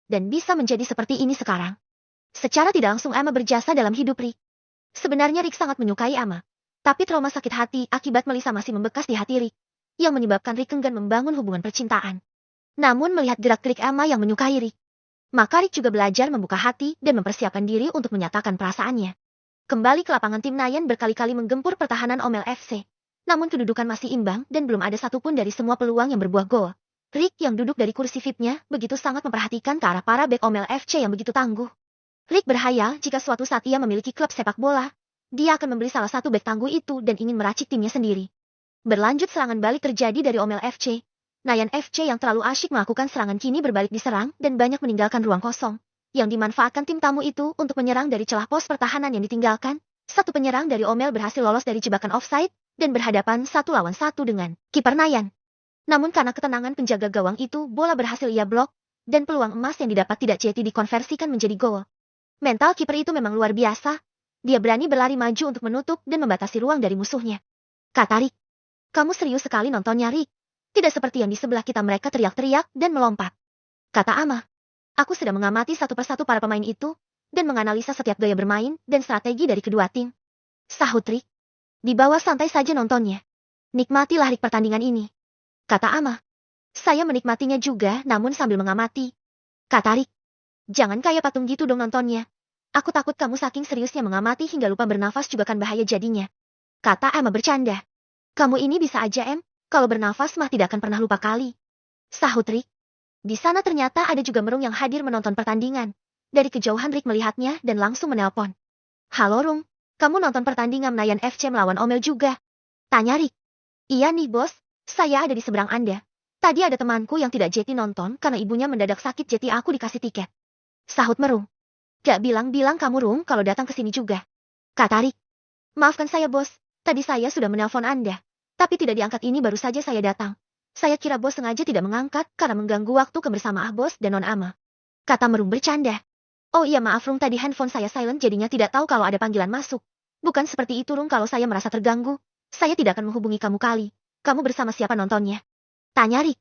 Dan bisa menjadi seperti ini sekarang. Secara tidak langsung Emma berjasa dalam hidup Rick. Sebenarnya Rick sangat menyukai Emma. Tapi trauma sakit hati akibat Melissa masih membekas di hati Rick, yang menyebabkan Rick enggan membangun hubungan percintaan. Namun melihat gerak-gerik Emma yang menyukai Rick, maka Rick juga belajar membuka hati dan mempersiapkan diri untuk menyatakan perasaannya. Kembali ke lapangan tim Nayan berkali-kali menggempur pertahanan Omel FC. Namun kedudukan masih imbang dan belum ada satupun dari semua peluang yang berbuah gol. Rick yang duduk dari kursi VIP-nya begitu sangat memperhatikan ke arah para bek Omel FC yang begitu tangguh. Rick berhayal jika suatu saat ia memiliki klub sepak bola, dia akan membeli salah satu bek tangguh itu dan ingin meracik timnya sendiri. Berlanjut serangan balik terjadi dari Omel FC. Nayan FC yang terlalu asyik melakukan serangan kini berbalik diserang dan banyak meninggalkan ruang kosong, yang dimanfaatkan tim tamu itu untuk menyerang dari celah pos pertahanan yang ditinggalkan. Satu penyerang dari Omel berhasil lolos dari jebakan offside dan berhadapan 1 lawan 1 dengan kiper Nayan. Namun karena ketenangan penjaga gawang itu, bola berhasil ia blok, dan peluang emas yang didapat tidak jadi dikonversikan menjadi gol. Mental kiper itu memang luar biasa. Dia berani berlari maju untuk menutup dan membatasi ruang dari musuhnya. Kata Rick. Kamu serius sekali nontonnya Rick. Tidak seperti yang di sebelah kita mereka teriak-teriak dan melompat. Kata Ama. Aku sudah mengamati satu persatu para pemain itu, dan menganalisa setiap gaya bermain dan strategi dari kedua tim. Sahut Rick. Di bawah santai saja nontonnya. Nikmatilah Rick pertandingan ini. Kata Ama. Saya menikmatinya juga namun sambil mengamati. Kata Rick. Jangan kayak patung gitu dong nontonnya. Aku takut kamu saking seriusnya mengamati hingga lupa bernafas juga kan bahaya jadinya. Kata Emma bercanda. Kamu ini bisa aja kalau bernafas mah tidak akan pernah lupa kali. Sahut Rick. Di sana ternyata ada juga Merung yang hadir menonton pertandingan. Dari kejauhan Rick melihatnya dan langsung menelpon. Halo Rung, kamu nonton pertandingan Nayan FC melawan Omel juga? Tanya Rick. Iya nih bos. Saya ada di seberang Anda. Tadi ada temanku yang tidak jadi nonton karena ibunya mendadak sakit jadi aku dikasih tiket. Sahut Merung. Gak bilang-bilang kamu Rung kalau datang ke sini juga. Kata Rick. Maafkan saya bos, tadi saya sudah menelpon Anda. Tapi tidak diangkat ini baru saja saya datang. Saya kira bos sengaja tidak mengangkat karena mengganggu waktu kebersamaan bos dan non Ama. Kata Merung bercanda. Oh iya maaf Rung tadi handphone saya silent jadinya tidak tahu kalau ada panggilan masuk. Bukan seperti itu Rung kalau saya merasa terganggu. Saya tidak akan menghubungi kamu kali. Kamu bersama siapa nontonnya? Tanya Rick.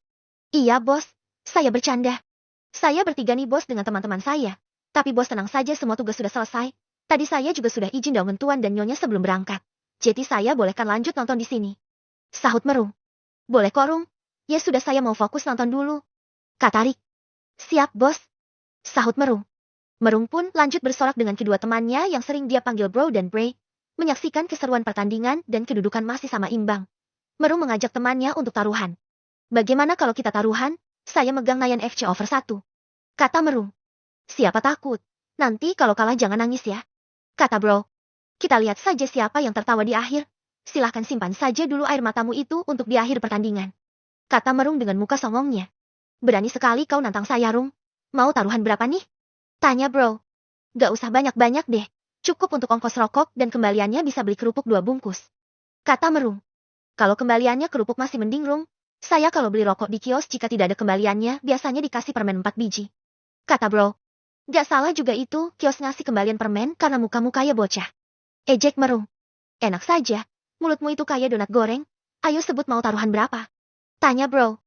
Iya bos, saya bercanda. Saya bertiga nih bos dengan teman-teman saya. Tapi bos tenang saja semua tugas sudah selesai. Tadi saya juga sudah izin daun tuan dan nyonya sebelum berangkat. Jadi saya bolehkan lanjut nonton di sini. Sahut Merung. Boleh kok Rung. Ya sudah saya mau fokus nonton dulu. Kata Rick. Siap bos. Sahut Merung. Merung pun lanjut bersorak dengan kedua temannya yang sering dia panggil Bro dan Bray. Menyaksikan keseruan pertandingan dan kedudukan masih sama imbang. Merung mengajak temannya untuk taruhan. Bagaimana kalau kita taruhan? Saya megang Nayan FC over 1. Kata Merung. Siapa takut? Nanti kalau kalah jangan nangis ya. Kata Bro. Kita lihat saja siapa yang tertawa di akhir. Silahkan simpan saja dulu air matamu itu untuk di akhir pertandingan. Kata Merung dengan muka songongnya. Berani sekali kau nantang saya Rung. Mau taruhan berapa nih? Tanya Bro. Gak usah banyak-banyak deh. Cukup untuk ongkos rokok dan kembaliannya bisa beli kerupuk 2 bungkus. Kata Merung. Kalau kembaliannya kerupuk masih mending, Rung. Saya kalau beli rokok di kios jika tidak ada kembaliannya, biasanya dikasih permen 4 biji. Kata bro. Gak salah juga itu, kios ngasih kembalian permen karena mukamu kayak bocah. Ejek merung. Enak saja, mulutmu itu kayak donat goreng. Ayo sebut mau taruhan berapa? Tanya bro.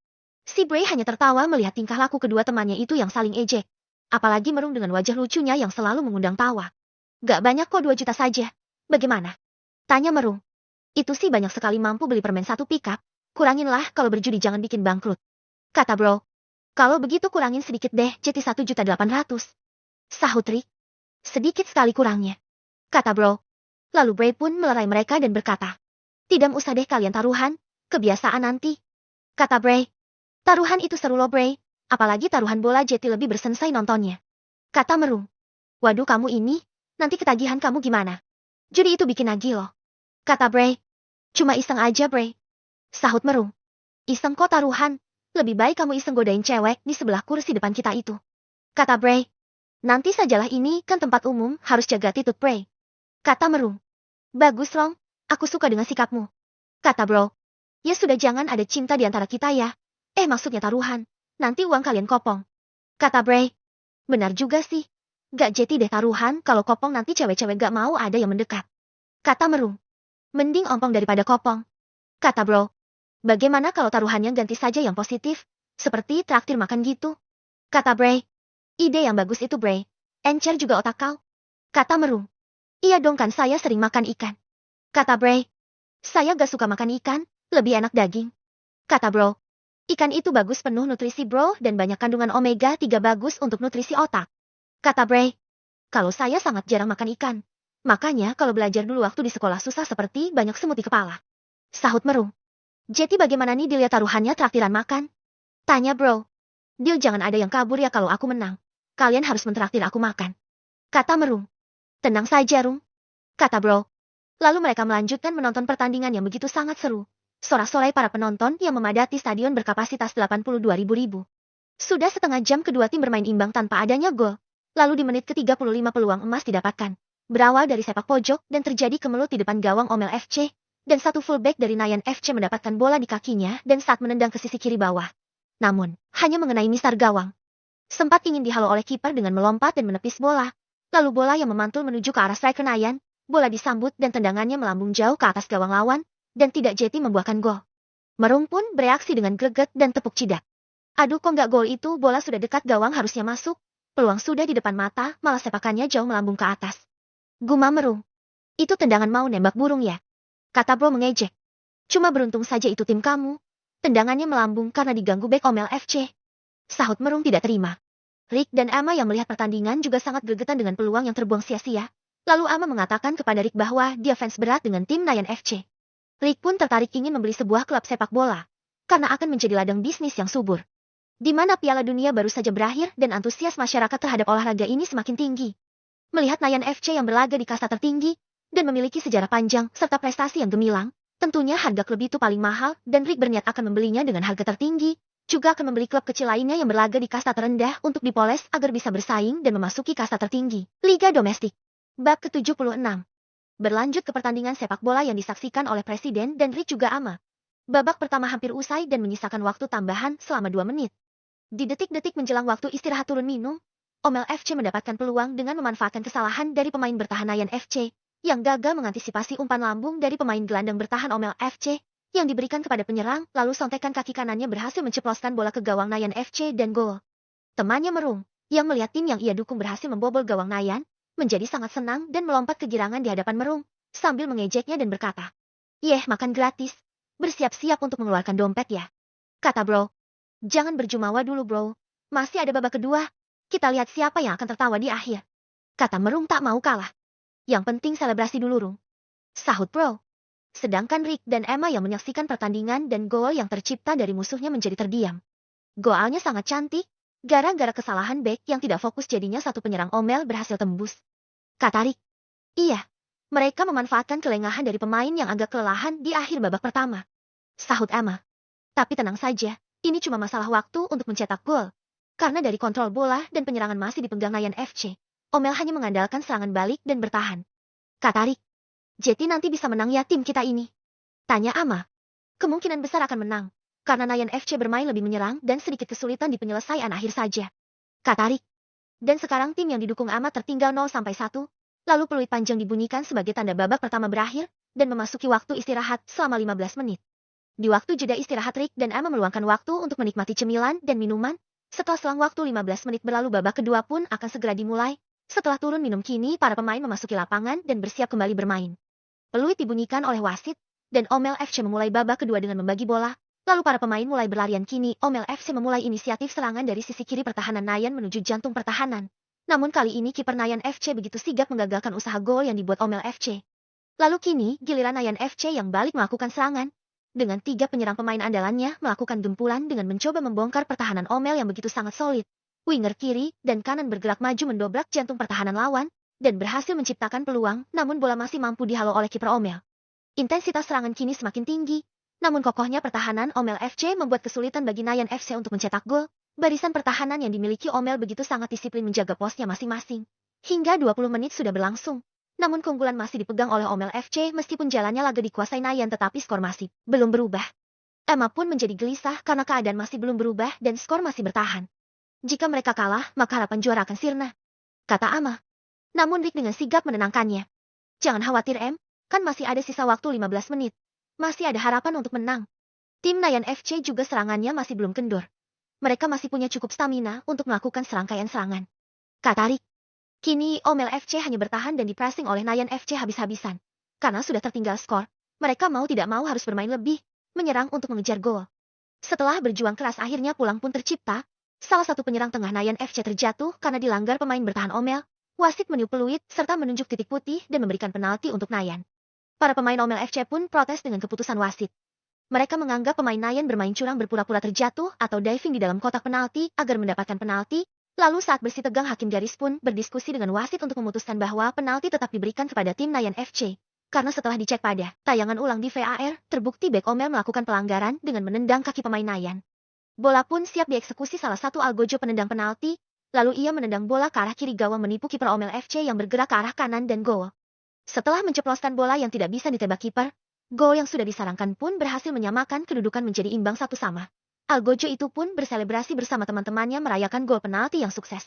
Si Bray hanya tertawa melihat tingkah laku kedua temannya itu yang saling ejek. Apalagi merung dengan wajah lucunya yang selalu mengundang tawa. Gak banyak kok 2 juta saja. Bagaimana? Tanya merung. Itu sih banyak sekali mampu beli permen 1 pickup. Kuranginlah kalau berjudi jangan bikin bangkrut. Kata bro. Kalau begitu kurangin sedikit deh, jadi 1.800.000. Sahut Rick. Sedikit sekali kurangnya. Kata bro. Lalu Bray pun melerai mereka dan berkata. Tidak usah deh kalian taruhan, kebiasaan nanti. Kata Bray. Taruhan itu seru loh Bray, apalagi taruhan bola jeti lebih bersensai nontonnya. Kata merung. Waduh kamu ini, nanti ketagihan kamu gimana? Judi itu bikin nagih loh. Kata Bray. Cuma iseng aja Bray. Sahut merung. Iseng kok taruhan, lebih baik kamu iseng godain cewek di sebelah kursi depan kita itu. Kata Bray. Nanti sajalah ini kan tempat umum, harus jaga titut Bray. Kata merung. Bagus Rong, aku suka dengan sikapmu. Kata bro. Ya sudah jangan ada cinta di antara kita ya. Maksudnya taruhan, nanti uang kalian kopong. Kata Bray. Benar juga sih. Gak jeti deh taruhan kalau kopong nanti cewek-cewek gak mau ada yang mendekat. Kata merung. Mending ompong daripada kopong. Kata bro. Bagaimana kalau taruhannya ganti saja yang positif, seperti traktir makan gitu? Kata Bray. Ide yang bagus itu Bray. Encer juga otak kau. Kata merung. Iya dong kan saya sering makan ikan. Kata Bray. Saya gak suka makan ikan, lebih enak daging. Kata bro. Ikan itu bagus penuh nutrisi bro dan banyak kandungan omega 3 bagus untuk nutrisi otak. Kata Bray. Kalau saya sangat jarang makan ikan. Makanya kalau belajar dulu waktu di sekolah susah seperti banyak semut di kepala. Sahut merung. Jadi bagaimana nih deal ya taruhannya traktiran makan? Tanya bro. Deal jangan ada yang kabur ya kalau aku menang. Kalian harus mentraktir aku makan. Kata merung. Tenang saja Rung. Kata bro. Lalu mereka melanjutkan menonton pertandingan yang begitu sangat seru. Sorak-sorai para penonton yang memadati stadion berkapasitas 82.000. Sudah setengah jam kedua tim bermain imbang tanpa adanya gol. Lalu di menit ke-35 peluang emas didapatkan. Berawal dari sepak pojok dan terjadi kemelut di depan gawang Omel FC. Dan satu fullback dari Nayan FC mendapatkan bola di kakinya dan saat menendang ke sisi kiri bawah. Namun, hanya mengenai misar gawang. Sempat ingin dihalau oleh kiper dengan melompat dan menepis bola. Lalu bola yang memantul menuju ke arah striker Nayan. Bola disambut dan tendangannya melambung jauh ke atas gawang lawan. Dan tidak jeti membuahkan gol. Merung pun bereaksi dengan greget dan tepuk cidak. Aduh kok nggak gol itu, bola sudah dekat gawang harusnya masuk. Peluang sudah di depan mata, malah sepakannya jauh melambung ke atas. Gumam merung. Itu tendangan mau nembak burung ya? Kata bro mengejek. Cuma beruntung saja itu tim kamu. Tendangannya melambung karena diganggu bek Omel FC. Sahut merung tidak terima. Rick dan Emma yang melihat pertandingan juga sangat gregetan dengan peluang yang terbuang sia-sia. Lalu Emma mengatakan kepada Rick bahwa dia fans berat dengan tim Nayan FC. Rick pun tertarik ingin membeli sebuah klub sepak bola. Karena akan menjadi ladang bisnis yang subur. Di mana Piala Dunia baru saja berakhir dan antusias masyarakat terhadap olahraga ini semakin tinggi. Melihat Nayan FC yang berlaga di kasta tertinggi, dan memiliki sejarah panjang serta prestasi yang gemilang, tentunya harga klub itu paling mahal dan Rick berniat akan membelinya dengan harga tertinggi, juga akan membeli klub kecil lainnya yang berlaga di kasta terendah untuk dipoles agar bisa bersaing dan memasuki kasta tertinggi, Liga Domestik. Bab ke-76. Berlanjut ke pertandingan sepak bola yang disaksikan oleh Presiden dan Rick juga Ama. Babak pertama hampir usai dan menyisakan waktu tambahan selama 2 menit. Di detik-detik menjelang waktu istirahat turun minum, Omel FC mendapatkan peluang dengan memanfaatkan kesalahan dari pemain bertahan Nayan FC, yang gagal mengantisipasi umpan lambung dari pemain gelandang bertahan Omel FC, yang diberikan kepada penyerang, lalu sontekan kaki kanannya berhasil menceploskan bola ke gawang Nayan FC dan gol. Temannya merung, yang melihat tim yang ia dukung berhasil membobol gawang Nayan, menjadi sangat senang dan melompat kegirangan di hadapan merung, sambil mengejeknya dan berkata, "Yeh, makan gratis. Bersiap-siap untuk mengeluarkan dompet ya." Kata bro. "Jangan berjumawa dulu bro. Masih ada babak kedua. Kita lihat siapa yang akan tertawa di akhir." Kata merung tak mau kalah. "Yang penting selebrasi dulu Rung." Sahut bro. Sedangkan Rick dan Emma yang menyaksikan pertandingan dan gol yang tercipta dari musuhnya menjadi terdiam. Golnya sangat cantik. Gara-gara kesalahan bek yang tidak fokus jadinya satu penyerang Omel berhasil tembus. Kata Rick. Iya. Mereka memanfaatkan kelengahan dari pemain yang agak kelelahan di akhir babak pertama. Sahut Emma. Tapi tenang saja, ini cuma masalah waktu untuk mencetak gol. Karena dari kontrol bola dan penyerangan masih dipegang Nayan FC, Omel hanya mengandalkan serangan balik dan bertahan. Kata Rick. Jadi nanti bisa menang ya tim kita ini? Tanya Ama. kemungkinan besar akan menang. Karena Nayan FC bermain lebih menyerang dan sedikit kesulitan di penyelesaian akhir saja. Kata Rick. Dan sekarang tim yang didukung amat tertinggal 0-1. Lalu peluit panjang dibunyikan sebagai tanda babak pertama berakhir dan memasuki waktu istirahat selama 15 menit. Di waktu jeda istirahat Rick dan Emma meluangkan waktu untuk menikmati cemilan dan minuman. Setelah selang waktu 15 menit berlalu babak kedua pun akan segera dimulai. Setelah turun minum kini para pemain memasuki lapangan dan bersiap kembali bermain. Peluit dibunyikan oleh wasit dan Omel FC memulai babak kedua dengan membagi bola. Lalu para pemain mulai berlarian kini Omel FC memulai inisiatif serangan dari sisi kiri pertahanan Nayan menuju jantung pertahanan. Namun kali ini kiper Nayan FC begitu sigap menggagalkan usaha gol yang dibuat Omel FC. Lalu kini giliran Nayan FC yang balik melakukan serangan. Dengan 3 penyerang pemain andalannya melakukan gempulan dengan mencoba membongkar pertahanan Omel yang begitu sangat solid. Winger kiri dan kanan bergerak maju mendobrak jantung pertahanan lawan dan berhasil menciptakan peluang, namun bola masih mampu dihalau oleh kiper Omel. Intensitas serangan kini semakin tinggi, namun kokohnya pertahanan Omel FC membuat kesulitan bagi Nayan FC untuk mencetak gol. Barisan pertahanan yang dimiliki Omel begitu sangat disiplin menjaga posnya masing-masing. Hingga 20 menit sudah berlangsung. Namun keunggulan masih dipegang oleh Omel FC meskipun jalannya laga dikuasai Nayan tetapi skor masih belum berubah. Emma pun menjadi gelisah karena keadaan masih belum berubah dan skor masih bertahan. Jika mereka kalah, maka harapan juara akan sirna, kata Emma. Namun Rick dengan sigap menenangkannya. Jangan khawatir kan masih ada sisa waktu 15 menit. Masih ada harapan untuk menang. Tim Nayan FC juga serangannya masih belum kendor. Mereka masih punya cukup stamina untuk melakukan serangkaian serangan, kata Rick. Kini Omel FC hanya bertahan dan dipressing oleh Nayan FC habis-habisan. Karena sudah tertinggal skor, mereka mau tidak mau harus bermain lebih, menyerang untuk mengejar gol. Setelah berjuang keras akhirnya pulang pun tercipta. Salah satu penyerang tengah Nayan FC terjatuh karena dilanggar pemain bertahan Omel. Wasit meniup peluit serta menunjuk titik putih dan memberikan penalti untuk Nayan. Para pemain Omel FC pun protes dengan keputusan wasit. Mereka menganggap pemain Nayan bermain curang berpura-pura terjatuh atau diving di dalam kotak penalti agar mendapatkan penalti. Lalu saat bersih tegang hakim garis pun berdiskusi dengan wasit untuk memutuskan bahwa penalti tetap diberikan kepada tim Nayan FC. Karena setelah dicek pada tayangan ulang di VAR, terbukti bek Omel melakukan pelanggaran dengan menendang kaki pemain Nayan. Bola pun siap dieksekusi salah satu algojo penendang penalti, lalu ia menendang bola ke arah kiri gawang menipu kiper Omel FC yang bergerak ke arah kanan dan gol. Setelah menceploskan bola yang tidak bisa ditebak kiper, gol yang sudah disarangkan pun berhasil menyamakan kedudukan menjadi imbang 1-1. Algojo itu pun berselebrasi bersama teman-temannya merayakan gol penalti yang sukses.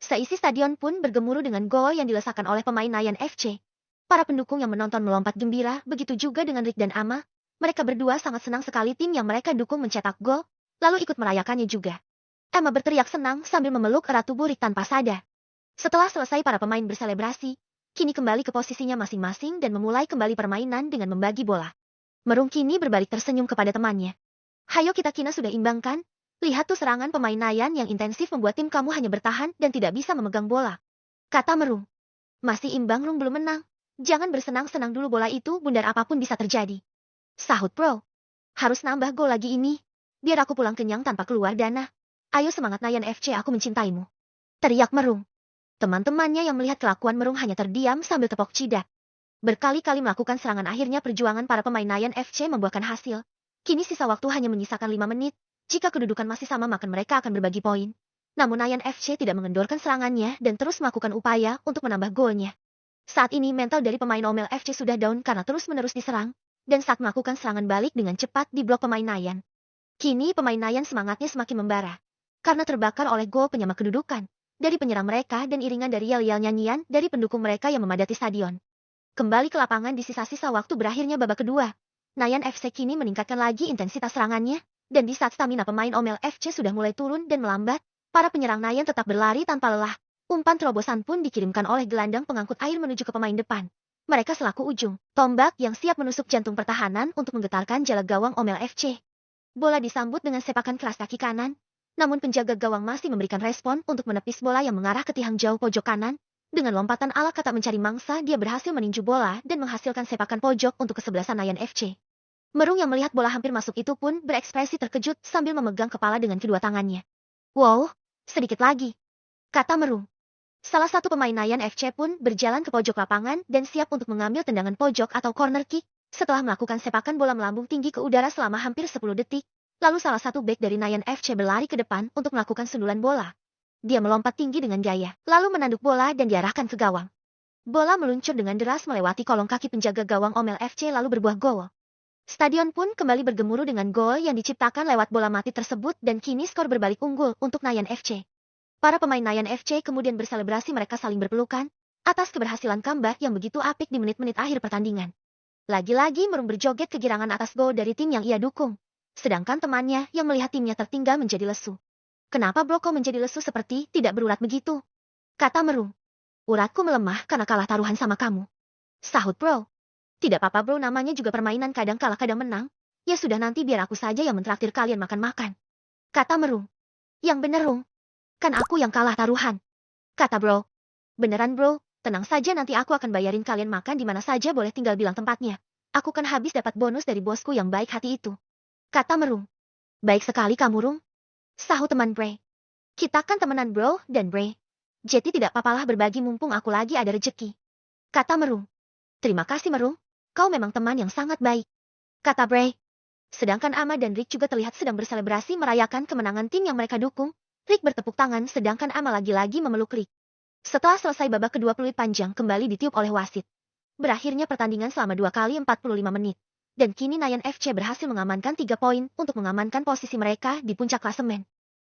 Seisi stadion pun bergemuruh dengan gol yang dilesakan oleh pemain Nayan FC. Para pendukung yang menonton melompat gembira, begitu juga dengan Rick dan Emma. Mereka berdua sangat senang sekali tim yang mereka dukung mencetak gol, lalu ikut merayakannya juga. Emma berteriak senang sambil memeluk erat tubuh Rick tanpa sadar. Setelah selesai para pemain berselebrasi, kini kembali ke posisinya masing-masing dan memulai kembali permainan dengan membagi bola. Merung kini berbalik tersenyum kepada temannya. Hayo kita kina sudah imbang kan? Lihat tuh serangan pemain Nayan yang intensif membuat tim kamu hanya bertahan dan tidak bisa memegang bola, kata Merung. Masih imbang Rung belum menang. Jangan bersenang-senang dulu bola itu bundar apapun bisa terjadi, sahut Pro. Harus nambah gol lagi ini. Biar aku pulang kenyang tanpa keluar dana. Ayo semangat Nayan FC aku mencintaimu, teriak Merung. Teman-temannya yang melihat kelakuan Merung hanya terdiam sambil tepok cidat. Berkali-kali melakukan serangan akhirnya perjuangan para pemain Nayan FC membuahkan hasil. Kini sisa waktu hanya menyisakan 5 menit. Jika kedudukan masih sama maka mereka akan berbagi poin. Namun Nayan FC tidak mengendorkan serangannya dan terus melakukan upaya untuk menambah golnya. Saat ini mental dari pemain Omel FC sudah down karena terus-menerus diserang. Dan saat melakukan serangan balik dengan cepat di blok pemain Nayan. Kini pemain Nayan semangatnya semakin membara. Karena terbakar oleh gol penyama kedudukan. Dari penyerang mereka dan iringan dari yel-yel nyanyian dari pendukung mereka yang memadati stadion. Kembali ke lapangan di sisa-sisa waktu berakhirnya babak kedua. Nayan FC kini meningkatkan lagi intensitas serangannya, dan di saat stamina pemain Omel FC sudah mulai turun dan melambat, para penyerang Nayan tetap berlari tanpa lelah. Umpan terobosan pun dikirimkan oleh gelandang pengangkut air menuju ke pemain depan. Mereka selaku ujung tombak yang siap menusuk jantung pertahanan untuk menggetarkan jala gawang Omel FC. Bola disambut dengan sepakan keras kaki kanan, namun penjaga gawang masih memberikan respon untuk menepis bola yang mengarah ke tiang jauh pojok kanan. Dengan lompatan ala kata mencari mangsa, dia berhasil meninju bola dan menghasilkan sepakan pojok untuk kesebelasan Nayan FC. Merung yang melihat bola hampir masuk itu pun berekspresi terkejut sambil memegang kepala dengan kedua tangannya. Wow, sedikit lagi, kata Merung. Salah satu pemain Nayan FC pun berjalan ke pojok lapangan dan siap untuk mengambil tendangan pojok atau corner kick. Setelah melakukan sepakan bola melambung tinggi ke udara selama hampir 10 detik, lalu salah satu bek dari Nayan FC berlari ke depan untuk melakukan sundulan bola. Dia melompat tinggi dengan gaya, lalu menanduk bola dan diarahkan ke gawang. Bola meluncur dengan deras melewati kolong kaki penjaga gawang Omel FC lalu berbuah gol. Stadion pun kembali bergemuruh dengan gol yang diciptakan lewat bola mati tersebut dan kini skor berbalik unggul untuk Nayan FC. Para pemain Nayan FC kemudian berselebrasi, mereka saling berpelukan atas keberhasilan comeback yang begitu apik di menit-menit akhir pertandingan. Lagi-lagi Merung berjoget kegirangan atas gol dari tim yang ia dukung. Sedangkan temannya yang melihat timnya tertinggal menjadi lesu. "Kenapa bro kau menjadi lesu seperti tidak berurat begitu?" kata Merung. "Uratku melemah karena kalah taruhan sama kamu," sahut bro. "Tidak apa-apa bro, namanya juga permainan, kadang kalah kadang menang. Ya sudah, nanti biar aku saja yang mentraktir kalian makan-makan," kata Merung. "Yang bener Rung, kan aku yang kalah taruhan," kata bro. "Beneran bro, tenang saja, nanti aku akan bayarin kalian makan di mana saja, boleh tinggal bilang tempatnya. Aku kan habis dapat bonus dari bosku yang baik hati itu," kata Merung. "Baik sekali kamu Rung," sahut teman Bre. "Kita kan temenan bro dan Bre. Jadi tidak papalah berbagi mumpung aku lagi ada rejeki," kata Merung. "Terima kasih Merung, kau memang teman yang sangat baik," kata Bre. Sedangkan Ama dan Rick juga terlihat sedang berselebrasi merayakan kemenangan tim yang mereka dukung. Rick bertepuk tangan sedangkan Ama lagi-lagi memeluk Rick. Setelah selesai babak kedua, peluit panjang kembali ditiup oleh wasit. Berakhirnya pertandingan selama 2 kali 45 menit. Dan kini Nayan FC berhasil mengamankan 3 poin untuk mengamankan posisi mereka di puncak klasemen.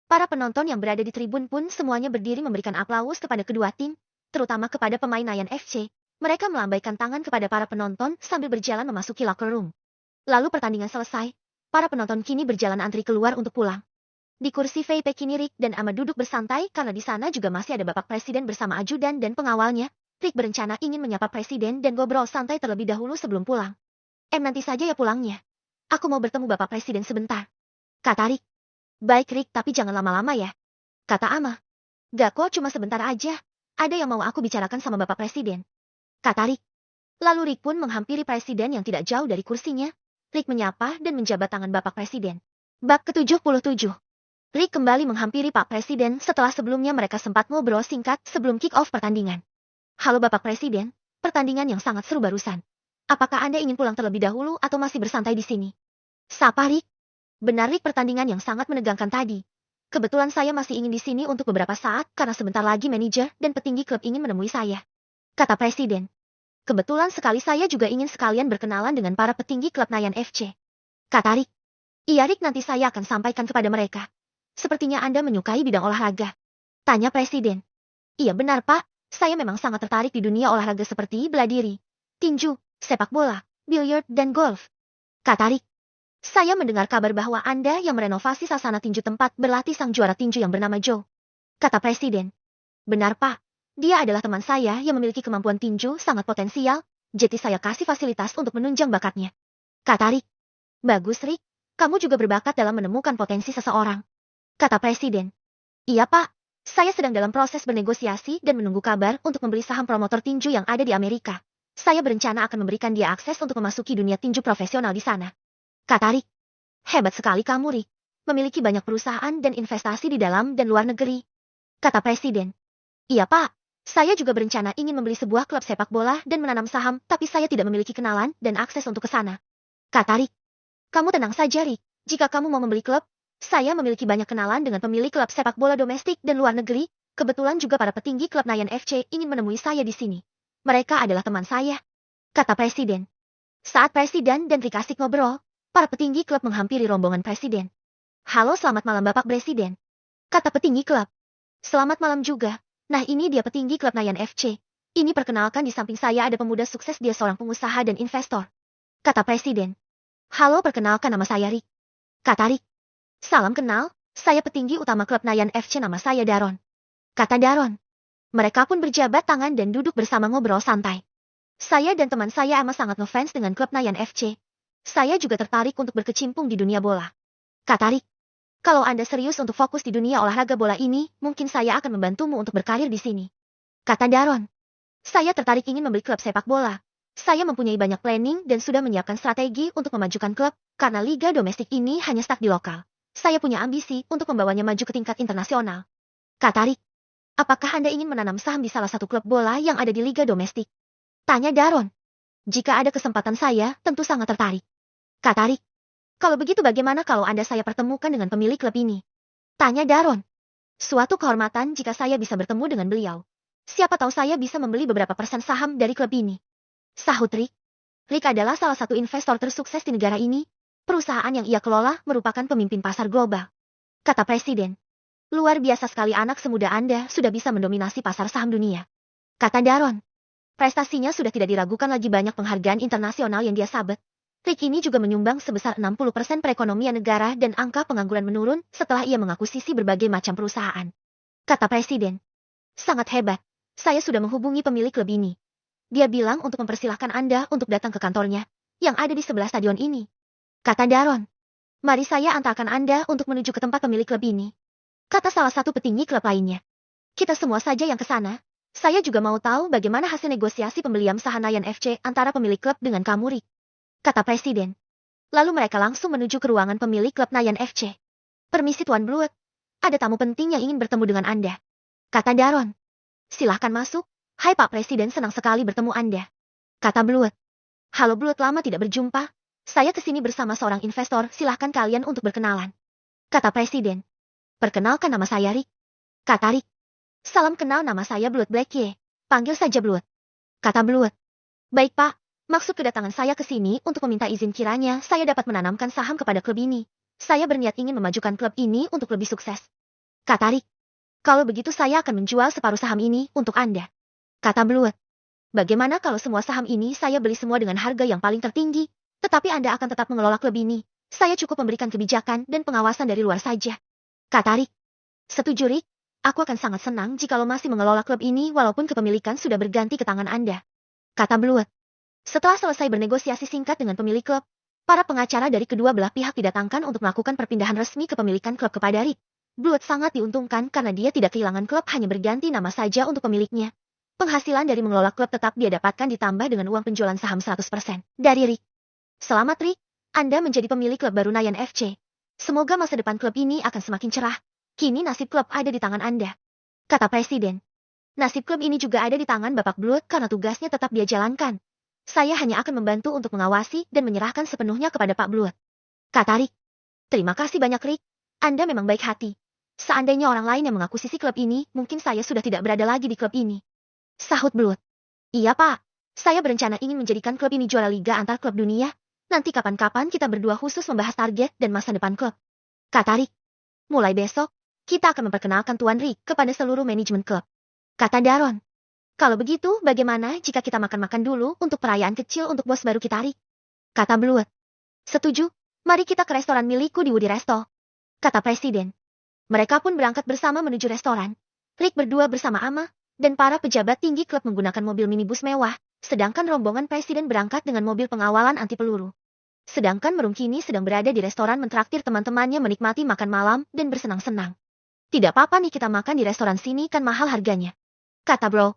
Para penonton yang berada di tribun pun semuanya berdiri memberikan aplaus kepada kedua tim, terutama kepada pemain Nayan FC. Mereka melambaikan tangan kepada para penonton sambil berjalan memasuki locker room. Lalu pertandingan selesai, para penonton kini berjalan antri keluar untuk pulang. Di kursi VIP kini Rick dan Ama duduk bersantai karena di sana juga masih ada Bapak Presiden bersama ajudan dan pengawalnya. Rick berencana ingin menyapa Presiden dan ngobrol santai terlebih dahulu sebelum pulang. Nanti saja ya pulangnya. Aku mau bertemu Bapak Presiden sebentar," kata Rick. "Baik Rick, tapi jangan lama-lama ya," kata Ama. "Gak kok, cuma sebentar aja. Ada yang mau aku bicarakan sama Bapak Presiden," kata Rick. Lalu Rick pun menghampiri Presiden yang tidak jauh dari kursinya. Rick menyapa dan menjabat tangan Bapak Presiden. Bab ke-77. Rick kembali menghampiri Pak Presiden setelah sebelumnya mereka sempat ngobrol singkat sebelum kick-off pertandingan. "Halo Bapak Presiden, pertandingan yang sangat seru barusan. Apakah Anda ingin pulang terlebih dahulu atau masih bersantai di sini?" sapa Rick. "Benar Rick, pertandingan yang sangat menegangkan tadi. Kebetulan saya masih ingin di sini untuk beberapa saat karena sebentar lagi manajer dan petinggi klub ingin menemui saya," kata Presiden. "Kebetulan sekali saya juga ingin sekalian berkenalan dengan para petinggi klub Nayan FC," kata Rick. "Iya Rick, nanti saya akan sampaikan kepada mereka. Sepertinya Anda menyukai bidang olahraga," tanya Presiden. "Iya benar Pak, saya memang sangat tertarik di dunia olahraga seperti bela diri, tinju, sepak bola, biliar, dan golf," kata Rick. "Saya mendengar kabar bahwa Anda yang merenovasi sasana tinju tempat berlatih sang juara tinju yang bernama Joe," kata Presiden. "Benar Pak, dia adalah teman saya yang memiliki kemampuan tinju sangat potensial, jadi saya kasih fasilitas untuk menunjang bakatnya," kata Rick. "Bagus Rick, kamu juga berbakat dalam menemukan potensi seseorang," kata Presiden. "Iya Pak, saya sedang dalam proses bernegosiasi dan menunggu kabar untuk membeli saham promotor tinju yang ada di Amerika. Saya berencana akan memberikan dia akses untuk memasuki dunia tinju profesional di sana," kata Rick. "Hebat sekali kamu Rick, memiliki banyak perusahaan dan investasi di dalam dan luar negeri," kata Presiden. "Iya Pak, saya juga berencana ingin membeli sebuah klub sepak bola dan menanam saham, tapi saya tidak memiliki kenalan dan akses untuk ke sana," kata Rick. "Kamu tenang saja Rick, jika kamu mau membeli klub, saya memiliki banyak kenalan dengan pemilik klub sepak bola domestik dan luar negeri. Kebetulan juga para petinggi klub Nayan FC ingin menemui saya di sini. Mereka adalah teman saya," kata Presiden. Saat Presiden dan Rick asik ngobrol, para petinggi klub menghampiri rombongan Presiden. "Halo, selamat malam Bapak Presiden," kata petinggi klub. "Selamat malam juga. Nah, ini dia petinggi klub Nayan FC. Ini perkenalkan, di samping saya ada pemuda sukses, dia seorang pengusaha dan investor," kata Presiden. "Halo, perkenalkan nama saya Rick," kata Rick. "Salam kenal, saya petinggi utama klub Nayan FC, nama saya Daron," kata Daron. Mereka pun berjabat tangan dan duduk bersama ngobrol santai. "Saya dan teman saya Ama sangat ngefans dengan klub Nayan FC. Saya juga tertarik untuk berkecimpung di dunia bola," kata Rick. "Kalau Anda serius untuk fokus di dunia olahraga bola ini, mungkin saya akan membantumu untuk berkarir di sini," kata Daron. "Saya tertarik ingin membeli klub sepak bola. Saya mempunyai banyak planning dan sudah menyiapkan strategi untuk memajukan klub, karena liga domestik ini hanya stuck di lokal. Saya punya ambisi untuk membawanya maju ke tingkat internasional," kata Rick. "Apakah Anda ingin menanam saham di salah satu klub bola yang ada di liga domestik?" tanya Daron. "Jika ada kesempatan saya tentu sangat tertarik," kata Rick. "Kalau begitu bagaimana kalau Anda saya pertemukan dengan pemilik klub ini?" tanya Daron. "Suatu kehormatan jika saya bisa bertemu dengan beliau. Siapa tahu saya bisa membeli beberapa persen saham dari klub ini," sahut Rick. Rick adalah salah satu investor tersukses di negara ini. Perusahaan yang ia kelola merupakan pemimpin pasar global. Kata Presiden. Luar biasa sekali anak semuda Anda sudah bisa mendominasi pasar saham dunia. Kata Daron. Prestasinya sudah tidak diragukan lagi, banyak penghargaan internasional yang dia sabet. Rick ini juga menyumbang sebesar 60% perekonomian negara dan angka pengangguran menurun setelah ia mengakuisisi berbagai macam perusahaan. Kata Presiden. Sangat hebat. Saya sudah menghubungi pemilik klub ini. Dia bilang untuk mempersilahkan Anda untuk datang ke kantornya, yang ada di sebelah stadion ini. Kata Daron. Mari saya antarkan Anda untuk menuju ke tempat pemilik klub ini. Kata salah satu petinggi klub lainnya. Kita semua saja yang ke sana. Saya juga mau tahu bagaimana hasil negosiasi pembelian saham Nayan FC antara pemilik klub dengan kamu, Rick. Kata Presiden. Lalu mereka langsung menuju ke ruangan pemilik klub Nayan FC. Permisi Tuan Bluet. Ada tamu penting yang ingin bertemu dengan Anda. Kata Daron. Silahkan masuk. Hai Pak Presiden, senang sekali bertemu Anda. Kata Bluet. Halo Bluet, lama tidak berjumpa. Saya kesini bersama seorang investor, silahkan kalian untuk berkenalan. Kata Presiden. Perkenalkan, nama saya Rick. Kata Rick. Salam kenal, nama saya Bluet Blackie. Panggil saja Bluet. Kata Bluet. Baik Pak, maksud kedatangan saya ke sini untuk meminta izin kiranya saya dapat menanamkan saham kepada klub ini. Saya berniat ingin memajukan klub ini untuk lebih sukses. Kata Rick. Kalau begitu saya akan menjual separuh saham ini untuk Anda. Kata Bluet. Bagaimana kalau semua saham ini saya beli semua dengan harga yang paling tertinggi, tetapi Anda akan tetap mengelola klub ini. Saya cukup memberikan kebijakan dan pengawasan dari luar saja. Kata Rick. Setuju Rick, aku akan sangat senang jika lo masih mengelola klub ini walaupun kepemilikan sudah berganti ke tangan Anda. Kata Bluet. Setelah selesai bernegosiasi singkat dengan pemilik klub, para pengacara dari kedua belah pihak didatangkan untuk melakukan perpindahan resmi kepemilikan klub kepada Rick. Bluet sangat diuntungkan karena dia tidak kehilangan klub, hanya berganti nama saja untuk pemiliknya. Penghasilan dari mengelola klub tetap dia dapatkan ditambah dengan uang penjualan saham 100% dari Rick. Selamat Rick, Anda menjadi pemilik klub baru Nayan FC. Semoga masa depan klub ini akan semakin cerah. Kini nasib klub ada di tangan Anda. Kata Presiden. Nasib klub ini juga ada di tangan Bapak Bluet karena tugasnya tetap dia jalankan. Saya hanya akan membantu untuk mengawasi dan menyerahkan sepenuhnya kepada Pak Bluet. Kata Rick. Terima kasih banyak Rick. Anda memang baik hati. Seandainya orang lain yang mengakuisisi klub ini, mungkin saya sudah tidak berada lagi di klub ini. Sahut Bluet. Iya Pak, saya berencana ingin menjadikan klub ini juara liga antar klub dunia. Nanti kapan-kapan kita berdua khusus membahas target dan masa depan klub. Kata Rick. Mulai besok, kita akan memperkenalkan Tuan Rick kepada seluruh manajemen klub. Kata Daron. Kalau begitu, bagaimana jika kita makan-makan dulu untuk perayaan kecil untuk bos baru kita Rick? Kata Bluet. Setuju, mari kita ke restoran milikku di Woody Resto. Kata Presiden. Mereka pun berangkat bersama menuju restoran. Rick berdua bersama Ama dan para pejabat tinggi klub menggunakan mobil minibus mewah, sedangkan rombongan Presiden berangkat dengan mobil pengawalan anti peluru. Sedangkan Merung kini sedang berada di restoran mentraktir teman-temannya menikmati makan malam dan bersenang-senang. Tidak apa-apa nih kita makan di restoran sini, kan mahal harganya. Kata Bro.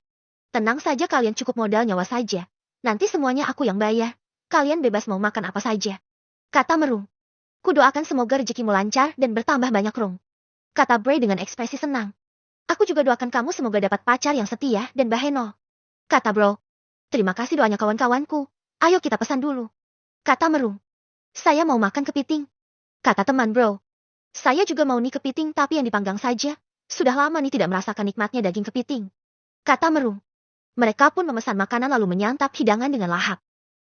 Tenang saja, kalian cukup modal nyawa saja. Nanti semuanya aku yang bayar. Kalian bebas mau makan apa saja. Kata Merung. Kudoakan semoga rezekimu lancar dan bertambah banyak Rung. Kata Bray dengan ekspresi senang. Aku juga doakan kamu semoga dapat pacar yang setia dan baheno. Kata Bro. Terima kasih doanya kawan-kawanku. Ayo kita pesan dulu. Kata Merung. Saya mau makan kepiting. Kata teman Bro. Saya juga mau nih kepiting tapi yang dipanggang saja. Sudah lama nih tidak merasakan nikmatnya daging kepiting. Kata Merung. Mereka pun memesan makanan lalu menyantap hidangan dengan lahap.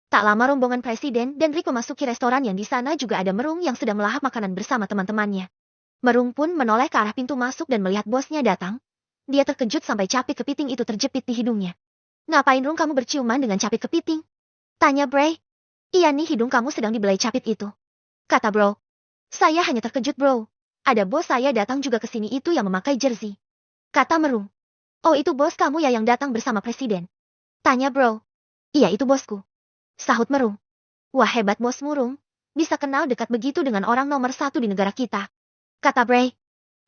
Tak lama rombongan Presiden dan Rick memasuki restoran yang di sana juga ada Merung yang sedang melahap makanan bersama teman-temannya. Merung pun menoleh ke arah pintu masuk dan melihat bosnya datang. Dia terkejut sampai capit kepiting itu terjepit di hidungnya. Ngapain Rung kamu berciuman dengan capit kepiting? Tanya Bray. Iya nih, hidung kamu sedang dibelai capit itu. Kata Bro. Saya hanya terkejut Bro. Ada bos saya datang juga ke sini itu yang memakai jersey. Kata Merung. Oh itu bos kamu ya yang datang bersama Presiden? Tanya Bro. Iya itu bosku. Sahut Merung. Wah hebat bos Murung. Bisa kenal dekat begitu dengan orang nomor 1 di negara kita. Kata Bray.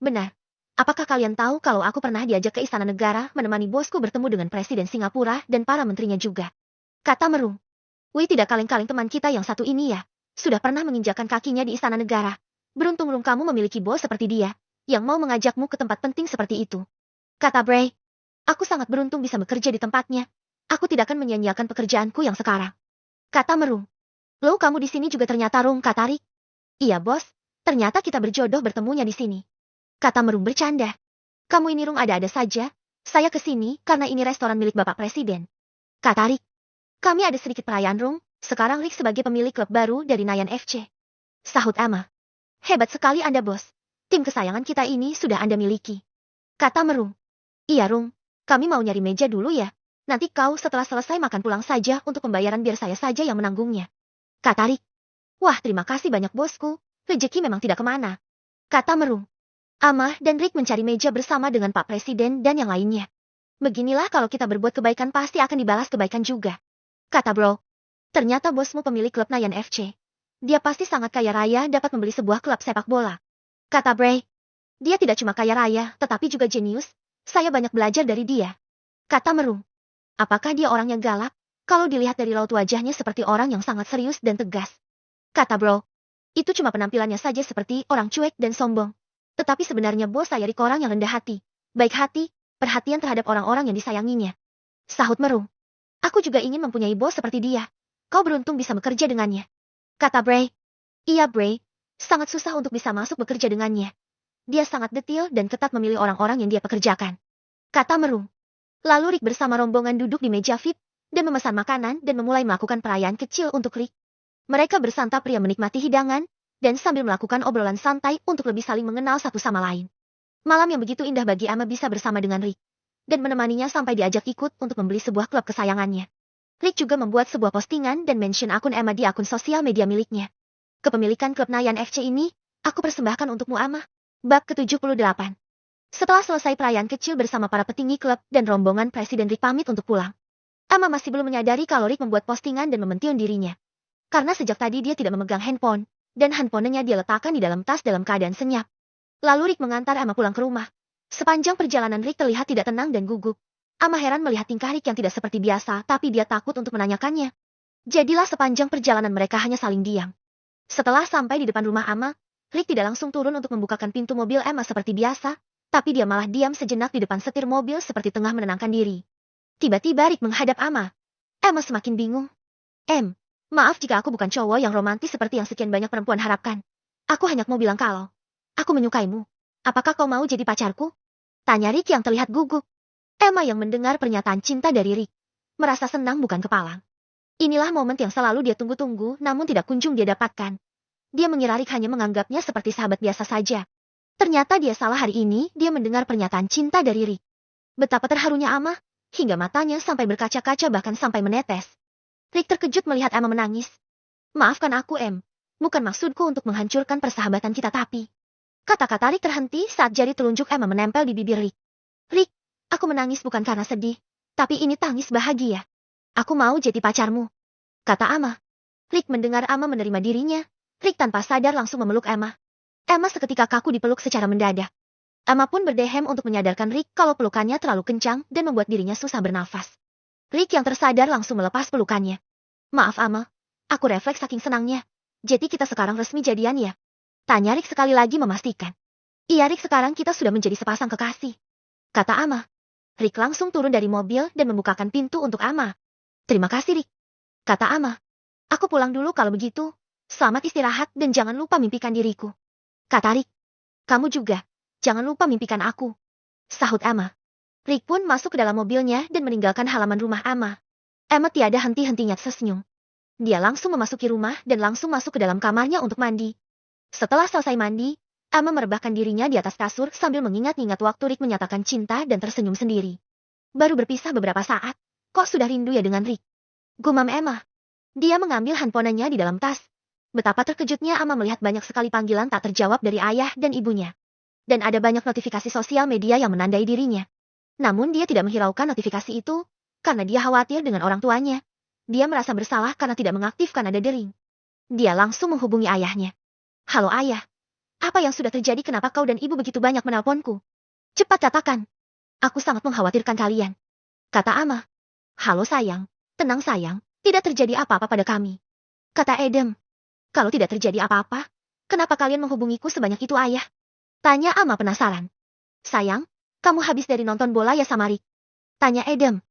Benar. Apakah kalian tahu kalau aku pernah diajak ke Istana Negara menemani bosku bertemu dengan Presiden Singapura dan para menterinya juga. Kata Merung. Wih tidak kaleng-kaleng teman kita yang satu ini ya. Sudah pernah menginjakan kakinya di Istana Negara. Beruntung Rung kamu memiliki bos seperti dia, yang mau mengajakmu ke tempat penting seperti itu. Kata Bray. Aku sangat beruntung bisa bekerja di tempatnya. Aku tidak akan menyia-nyiakan pekerjaanku yang sekarang. Kata Merung. Loh kamu di sini juga ternyata Rung, kata Rick. Iya bos. Ternyata kita berjodoh bertemunya di sini. Kata Merung bercanda. Kamu ini Rung ada-ada saja. Saya ke sini karena ini restoran milik Bapak Presiden. Kata Rick. Kami ada sedikit perayaan Rung. Sekarang Rick sebagai pemilik klub baru dari Nayan FC. Sahut Emma. Hebat sekali Anda bos. Tim kesayangan kita ini sudah Anda miliki. Kata Merung. Iya Rung, kami mau nyari meja dulu ya. Nanti kau setelah selesai makan pulang saja untuk pembayaran biar saya saja yang menanggungnya. Kata Rick. Wah terima kasih banyak bosku, rezeki memang tidak kemana. Kata Merung. Amah dan Rick mencari meja bersama dengan Pak Presiden dan yang lainnya. Beginilah kalau kita berbuat kebaikan pasti akan dibalas kebaikan juga. Kata Bro. Ternyata bosmu pemilik klub Nayan FC. Dia pasti sangat kaya raya dapat membeli sebuah klub sepak bola. Kata Bray. Dia tidak cuma kaya raya, tetapi juga jenius. Saya banyak belajar dari dia. Kata Merung. Apakah dia orang yang galak? Kalau dilihat dari raut wajahnya seperti orang yang sangat serius dan tegas. Kata Bro. Itu cuma penampilannya saja seperti orang cuek dan sombong. Tetapi sebenarnya bos saya Rick orang yang rendah hati. Baik hati, perhatian terhadap orang-orang yang disayanginya. Sahut Merung. Aku juga ingin mempunyai bos seperti dia. Kau beruntung bisa bekerja dengannya. Kata Bray. Iya Bray, sangat susah untuk bisa masuk bekerja dengannya. Dia sangat detil dan ketat memilih orang-orang yang dia pekerjakan. Kata Merung. Lalu Rick bersama rombongan duduk di meja VIP dan memesan makanan dan memulai melakukan perayaan kecil untuk Rick. Mereka bersantap ria menikmati hidangan dan sambil melakukan obrolan santai untuk lebih saling mengenal satu sama lain. Malam yang begitu indah bagi Emma bisa bersama dengan Rick dan menemaninya sampai diajak ikut untuk membeli sebuah klub kesayangannya. Rick juga membuat sebuah postingan dan mention akun Emma di akun sosial media miliknya. Kepemilikan klub Nayan FC ini, aku persembahkan untukmu Emma. Bab ke-78. Setelah selesai perayaan kecil bersama para petinggi klub dan rombongan Presiden Rick pamit untuk pulang. Emma masih belum menyadari kalau Rick membuat postingan dan mementiun dirinya. Karena sejak tadi dia tidak memegang handphone, dan handphonenya dia letakkan di dalam tas dalam keadaan senyap. Lalu Rick mengantar Emma pulang ke rumah. Sepanjang perjalanan Rick terlihat tidak tenang dan gugup. Emma heran melihat tingkah Rick yang tidak seperti biasa, tapi dia takut untuk menanyakannya. Jadilah sepanjang perjalanan mereka hanya saling diam. Setelah sampai di depan rumah Emma, Rick tidak langsung turun untuk membukakan pintu mobil Emma seperti biasa, tapi dia malah diam sejenak di depan setir mobil seperti tengah menenangkan diri. Tiba-tiba Rick menghadap Emma. Emma semakin bingung. Maaf jika aku bukan cowok yang romantis seperti yang sekian banyak perempuan harapkan. Aku hanya mau bilang kalau aku menyukaimu. Apakah kau mau jadi pacarku? Tanya Rick yang terlihat gugup. Emma yang mendengar pernyataan cinta dari Rick merasa senang bukan kepalang. Inilah momen yang selalu dia tunggu-tunggu namun tidak kunjung dia dapatkan. Dia mengira Rick hanya menganggapnya seperti sahabat biasa saja. Ternyata dia salah, hari ini dia mendengar pernyataan cinta dari Rick. Betapa terharunya Emma, hingga matanya sampai berkaca-kaca bahkan sampai menetes. Rick terkejut melihat Emma menangis. Maafkan aku bukan maksudku untuk menghancurkan persahabatan kita tapi. Kata-kata Rick terhenti saat jari telunjuk Emma menempel di bibir Rick. Rick, aku menangis bukan karena sedih, tapi ini tangis bahagia. Aku mau jadi pacarmu. Kata Emma. Rick mendengar Emma menerima dirinya. Rick tanpa sadar langsung memeluk Emma. Emma seketika kaku dipeluk secara mendadak. Emma pun berdehem untuk menyadarkan Rick kalau pelukannya terlalu kencang dan membuat dirinya susah bernafas. Rick yang tersadar langsung melepas pelukannya. Maaf Emma, aku refleks saking senangnya. Jadi kita sekarang resmi jadian ya? Tanya Rick sekali lagi memastikan. Iya Rick, sekarang kita sudah menjadi sepasang kekasih. Kata Emma. Rick langsung turun dari mobil dan membukakan pintu untuk Emma. Terima kasih Rick. Kata Emma. Aku pulang dulu kalau begitu. Selamat istirahat dan jangan lupa mimpikan diriku. Kata Rick. Kamu juga. Jangan lupa mimpikan aku. Sahut Emma. Rick pun masuk ke dalam mobilnya dan meninggalkan halaman rumah Emma. Emma tiada henti-hentinya tersenyum. Dia langsung memasuki rumah dan langsung masuk ke dalam kamarnya untuk mandi. Setelah selesai mandi, Emma merebahkan dirinya di atas kasur sambil mengingat-ingat waktu Rick menyatakan cinta dan tersenyum sendiri. Baru berpisah beberapa saat, kok sudah rindu ya dengan Rick? Gumam Emma. Dia mengambil handphonenya di dalam tas. Betapa terkejutnya Emma melihat banyak sekali panggilan tak terjawab dari ayah dan ibunya. Dan ada banyak notifikasi sosial media yang menandai dirinya. Namun dia tidak menghiraukan notifikasi itu, karena dia khawatir dengan orang tuanya. Dia merasa bersalah karena tidak mengaktifkan nada dering. Dia langsung menghubungi ayahnya. Halo ayah. Apa yang sudah terjadi, kenapa kau dan ibu begitu banyak menelponku? Cepat katakan. Aku sangat mengkhawatirkan kalian. Kata Emma. Halo sayang, tenang sayang, tidak terjadi apa-apa pada kami. Kata Adam. Kalau tidak terjadi apa-apa, kenapa kalian menghubungiku sebanyak itu ayah? Tanya Emma penasaran. Sayang, kamu habis dari nonton bola ya sama Rick? Tanya Adam.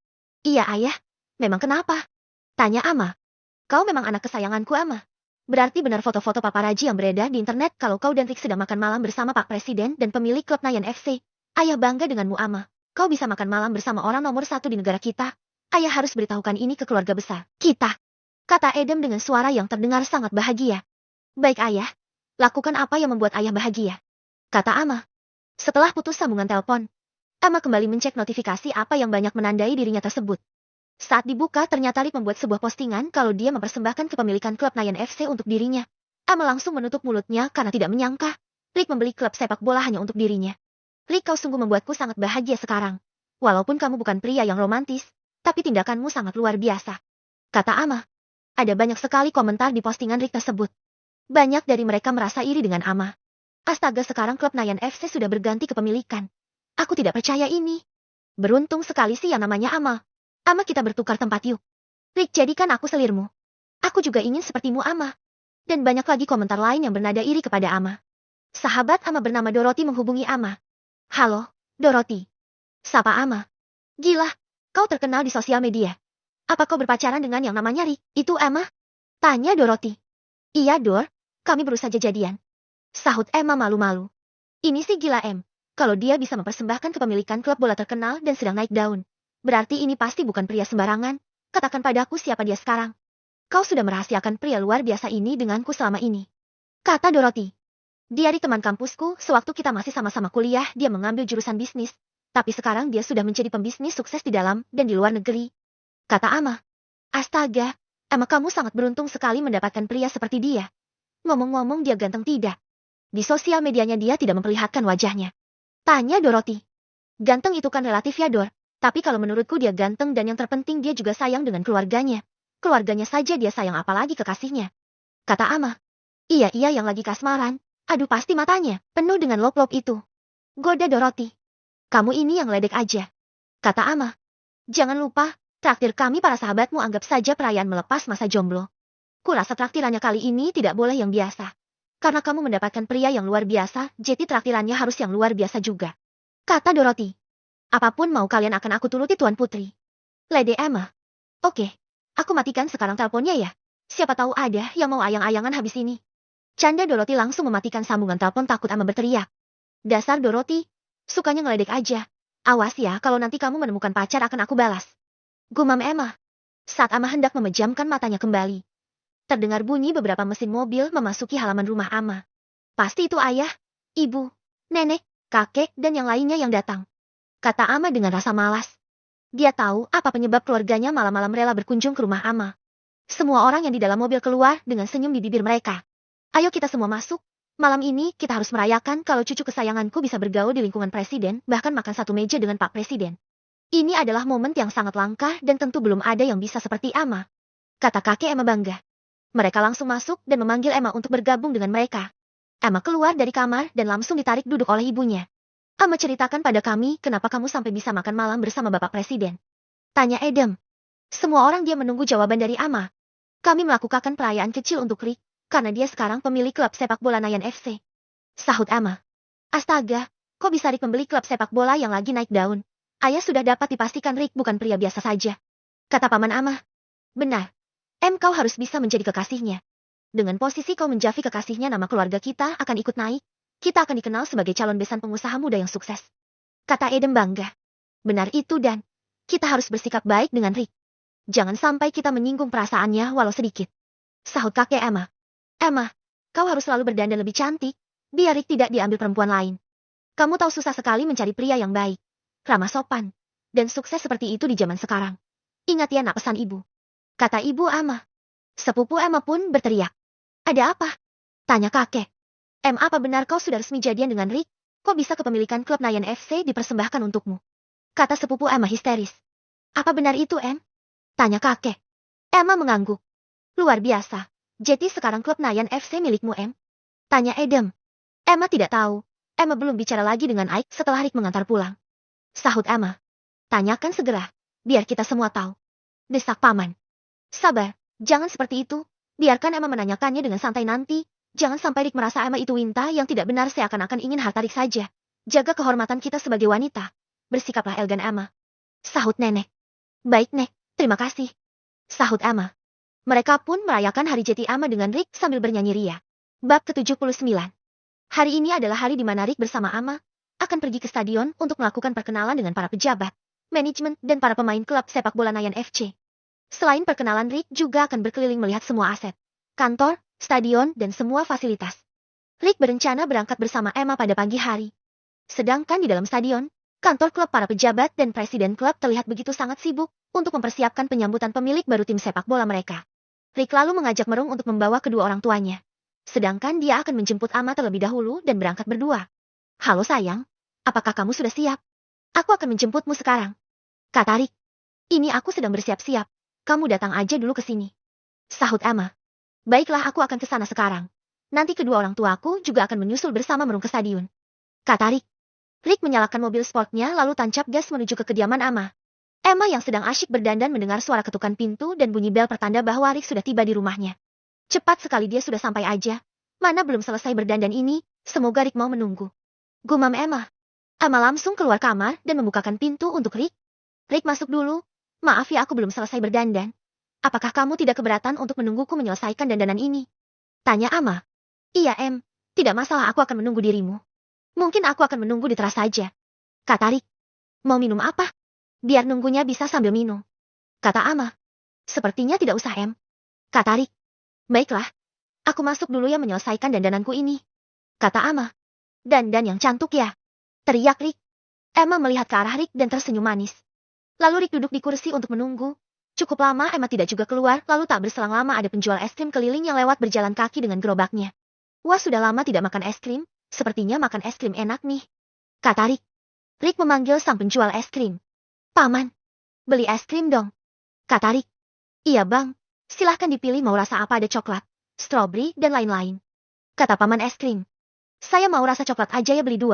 Iya ayah, memang kenapa? Tanya Emma. Kau memang anak kesayanganku Emma. Berarti benar foto-foto paparazi yang beredar di internet kalau kau dan Rick sedang makan malam bersama Pak Presiden dan pemilik klub Nayan FC. Ayah bangga denganmu Emma. Kau bisa makan malam bersama orang nomor 1 di negara kita. Ayah harus beritahukan ini ke keluarga besar kita. Kata Edem dengan suara yang terdengar sangat bahagia. Baik ayah, lakukan apa yang membuat ayah bahagia. Kata Ama. Setelah putus sambungan telepon, Ama kembali mencek notifikasi apa yang banyak menandai dirinya tersebut. Saat dibuka ternyata Rick membuat sebuah postingan kalau dia mempersembahkan kepemilikan klub Nayan FC untuk dirinya. Ama langsung menutup mulutnya karena tidak menyangka Rick membeli klub sepak bola hanya untuk dirinya. Rick, kau sungguh membuatku sangat bahagia sekarang. Walaupun kamu bukan pria yang romantis, tapi tindakanmu sangat luar biasa. Kata Ama. Ada banyak sekali komentar di postingan Rick tersebut. Banyak dari mereka merasa iri dengan Ama. Astaga, sekarang klub Nayan FC sudah berganti kepemilikan. Aku tidak percaya ini. Beruntung sekali sih yang namanya Ama. Ama, kita bertukar tempat yuk. Rick, jadikan aku selirmu. Aku juga ingin sepertimu, Ama. Dan banyak lagi komentar lain yang bernada iri kepada Ama. Sahabat Ama bernama Dorothy menghubungi Ama. Halo, Dorothy. Sapa Ama. Gila, kau terkenal di sosial media. Apa kau berpacaran dengan yang namanya Rick? Itu Ama? Tanya Dorothy. Iya, Dor. Kami baru saja jadian. Sahut Emma malu-malu. Ini sih gila, Kalau dia bisa mempersembahkan kepemilikan klub bola terkenal dan sedang naik daun. Berarti ini pasti bukan pria sembarangan. Katakan padaku siapa dia sekarang. Kau sudah merahasiakan pria luar biasa ini denganku selama ini. Kata Dorothy. Dia di teman kampusku, sewaktu kita masih sama-sama kuliah, dia mengambil jurusan bisnis. Tapi sekarang dia sudah menjadi pembisnis sukses di dalam dan di luar negeri. Kata Ama. Astaga, Ama, kamu sangat beruntung sekali mendapatkan pria seperti dia. Ngomong-ngomong, dia ganteng tidak? Di sosial medianya dia tidak memperlihatkan wajahnya. Tanya Dorothy. Ganteng itu kan relatif ya, Dor. Tapi kalau menurutku dia ganteng dan yang terpenting dia juga sayang dengan keluarganya. Keluarganya saja dia sayang, apalagi kekasihnya. Kata Ama. Iya yang lagi kasmaran. Aduh, pasti matanya penuh dengan lop-lop itu. Goda Dorothy. Kamu ini yang ledek aja. Kata Ama. Jangan lupa, traktir kami para sahabatmu, anggap saja perayaan melepas masa jomblo. Kurasa traktirannya kali ini tidak boleh yang biasa. Karena kamu mendapatkan pria yang luar biasa, jadi traktirannya harus yang luar biasa juga. Kata Dorothy. Apapun mau kalian akan aku turuti, Tuan Putri. Lady Emma. Oke, aku matikan sekarang teleponnya ya. Siapa tahu ada yang mau ayang-ayangan habis ini. Canda Dorothy langsung mematikan sambungan telepon, takut Emma berteriak. Dasar Dorothy, sukanya ngeledek aja. Awas ya, kalau nanti kamu menemukan pacar akan aku balas. Gumam Emma. Saat Ama hendak memejamkan matanya kembali, terdengar bunyi beberapa mesin mobil memasuki halaman rumah Ama. Pasti itu ayah, ibu, nenek, kakek, dan yang lainnya yang datang. Kata Ama dengan rasa malas. Dia tahu apa penyebab keluarganya malam-malam rela berkunjung ke rumah Ama. Semua orang yang di dalam mobil keluar dengan senyum di bibir mereka. Ayo kita semua masuk. Malam ini kita harus merayakan kalau cucu kesayanganku bisa bergaul di lingkungan presiden, bahkan makan satu meja dengan Pak Presiden. Ini adalah momen yang sangat langka dan tentu belum ada yang bisa seperti Ama. Kata kakek Emma bangga. Mereka langsung masuk dan memanggil Emma untuk bergabung dengan mereka. Emma keluar dari kamar dan langsung ditarik duduk oleh ibunya. Emma, ceritakan pada kami kenapa kamu sampai bisa makan malam bersama Bapak Presiden. Tanya Edem. Semua orang dia menunggu jawaban dari Emma. Kami melakukan perayaan kecil untuk Rick, karena dia sekarang pemilik klub sepak bola Nayan FC. Sahut Emma. Astaga, kok bisa Rick membeli klub sepak bola yang lagi naik daun? Ayah sudah dapat dipastikan Rick bukan pria biasa saja. Kata Paman Emma. Benar. Kau harus bisa menjadi kekasihnya. Dengan posisi kau menjadi kekasihnya, nama keluarga kita akan ikut naik. Kita akan dikenal sebagai calon besan pengusaha muda yang sukses. Kata Edem bangga. Benar itu, dan kita harus bersikap baik dengan Rick. Jangan sampai kita menyinggung perasaannya walau sedikit. Sahut kakek Emma. Emma, kau harus selalu berdandan lebih cantik, biar Rick tidak diambil perempuan lain. Kamu tahu susah sekali mencari pria yang baik, ramah sopan, dan sukses seperti itu di zaman sekarang. Ingat ya nak pesan ibu. Kata ibu Emma. Sepupu Emma pun berteriak. Ada apa? Tanya kakek. Apa benar kau sudah resmi jadian dengan Rick? Kok bisa kepemilikan klub Nayan FC dipersembahkan untukmu? Kata sepupu Emma histeris. Apa benar itu, Tanya kakek. Emma mengangguk. Luar biasa. Jadi sekarang klub Nayan FC milikmu, Tanya Edem. Emma tidak tahu. Emma belum bicara lagi dengan Ike setelah Rick mengantar pulang. Sahut Emma. Tanyakan segera, biar kita semua tahu. Desak Paman. Sabar, jangan seperti itu. Biarkan Emma menanyakannya dengan santai nanti. Jangan sampai Rick merasa Emma itu winta yang tidak benar, seakan-akan ingin harta Rick saja. Jaga kehormatan kita sebagai wanita. Bersikaplah elegan, Emma. Sahut nenek. Baik, Nek. Terima kasih. Sahut Emma. Mereka pun merayakan hari jadi Emma dengan Rick sambil bernyanyi ria. Bab ke-79. Hari ini adalah hari di mana Rick bersama Emma akan pergi ke stadion untuk melakukan perkenalan dengan para pejabat, manajemen, dan para pemain klub sepak bola Nayan FC. Selain perkenalan, Rick juga akan berkeliling melihat semua aset, kantor, stadion, dan semua fasilitas. Rick berencana berangkat bersama Emma pada pagi hari. Sedangkan di dalam stadion, kantor klub para pejabat dan presiden klub terlihat begitu sangat sibuk untuk mempersiapkan penyambutan pemilik baru tim sepak bola mereka. Rick lalu mengajak Merung untuk membawa kedua orang tuanya. Sedangkan dia akan menjemput Ama terlebih dahulu dan berangkat berdua. Halo sayang, apakah kamu sudah siap? Aku akan menjemputmu sekarang, kata Rick. Ini aku sedang bersiap-siap. Kamu datang aja dulu ke sini, sahut Emma. Baiklah, aku akan ke sana sekarang. Nanti kedua orang tuaku juga akan menyusul bersama Merung ke stadion, kata Rick. Rick menyalakan mobil sportnya lalu tancap gas menuju ke kediaman Emma. Emma yang sedang asyik berdandan mendengar suara ketukan pintu dan bunyi bel pertanda bahwa Rick sudah tiba di rumahnya. Cepat sekali dia sudah sampai aja. Mana belum selesai berdandan ini, semoga Rick mau menunggu, gumam Emma. Emma langsung keluar kamar dan membukakan pintu untuk Rick. Rick, masuk dulu. Maaf ya, aku belum selesai berdandan. Apakah kamu tidak keberatan untuk menungguku menyelesaikan dandanan ini? Tanya Emma. Iya, Em. Tidak masalah, aku akan menunggu dirimu. Mungkin aku akan menunggu di teras saja, kata Rick. Mau minum apa? Biar nunggunya bisa sambil minum, kata Emma. Sepertinya tidak usah, Em, kata Rick. Baiklah. Aku masuk dulu ya menyelesaikan dandananku ini, kata Emma. Dandan yang cantik ya, teriak Rick. Emma melihat ke arah Rick dan tersenyum manis. Lalu Rick duduk di kursi untuk menunggu. Cukup lama Emma tidak juga keluar, lalu tak berselang lama ada penjual es krim keliling yang lewat berjalan kaki dengan gerobaknya. Wah, sudah lama tidak makan es krim, sepertinya makan es krim enak nih, kata Rick. Rick memanggil sang penjual es krim. Paman, beli es krim dong, kata Rick. Iya bang, silahkan dipilih mau rasa apa, ada coklat, strawberry, dan lain-lain, kata paman es krim. Saya mau rasa coklat aja ya, beli 2,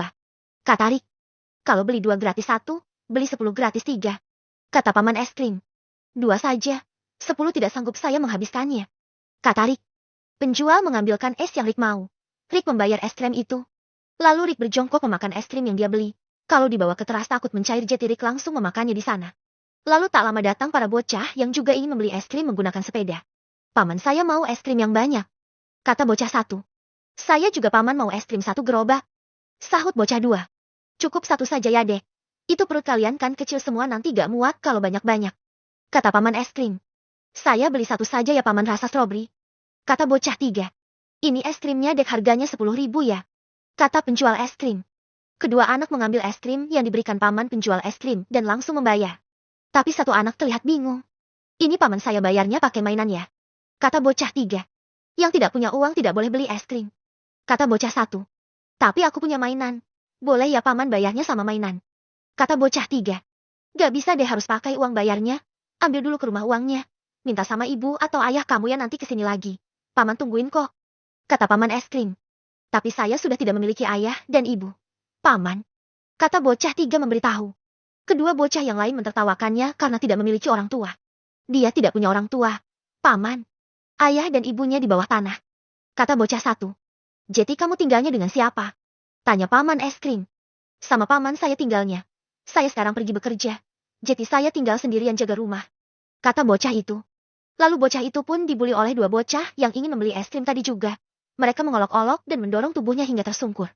kata Rick. Kalau beli 2 gratis 1, beli 10 gratis 3. Kata paman es krim. 2 saja, 10 tidak sanggup saya menghabiskannya, kata Rick. Penjual mengambilkan es yang Rick mau. Rick membayar es krim itu. Lalu Rick berjongkok memakan es krim yang dia beli. Kalau dibawa ke teras takut mencair, jadi Rick langsung memakannya di sana. Lalu tak lama datang para bocah yang juga ingin membeli es krim menggunakan sepeda. Paman, saya mau es krim yang banyak, kata bocah 1. Saya juga paman mau es krim 1 gerobak, sahut bocah 2. Cukup 1 saja ya dek. Itu perut kalian kan kecil semua, nanti gak muat kalau banyak-banyak, kata paman es krim. Saya beli 1 saja ya paman, rasa strawberry, kata bocah 3. Ini es krimnya dek, harganya 10.000 ya, kata penjual es krim. Kedua anak mengambil es krim yang diberikan paman penjual es krim dan langsung membayar. Tapi satu anak terlihat bingung. Ini paman, saya bayarnya pakai mainan ya, kata bocah 3. Yang tidak punya uang tidak boleh beli es krim, kata bocah 1. Tapi aku punya mainan. Boleh ya paman, bayarnya sama mainan, kata bocah 3. Gak bisa deh, harus pakai uang bayarnya. Ambil dulu ke rumah uangnya. Minta sama ibu atau ayah kamu ya nanti kesini lagi. Paman tungguin kok, kata paman es krim. Tapi saya sudah tidak memiliki ayah dan ibu, paman, kata bocah 3 memberitahu. Kedua bocah yang lain mentertawakannya karena tidak memiliki orang tua. Dia tidak punya orang tua, paman. Ayah dan ibunya di bawah tanah, kata bocah 1. Jadi kamu tinggalnya dengan siapa? Tanya paman es krim. Sama paman saya tinggalnya. Saya sekarang pergi bekerja. Jadi saya tinggal sendirian jaga rumah, kata bocah itu. Lalu bocah itu pun dibuli oleh 2 bocah yang ingin membeli es krim tadi juga. Mereka mengolok-olok dan mendorong tubuhnya hingga tersungkur.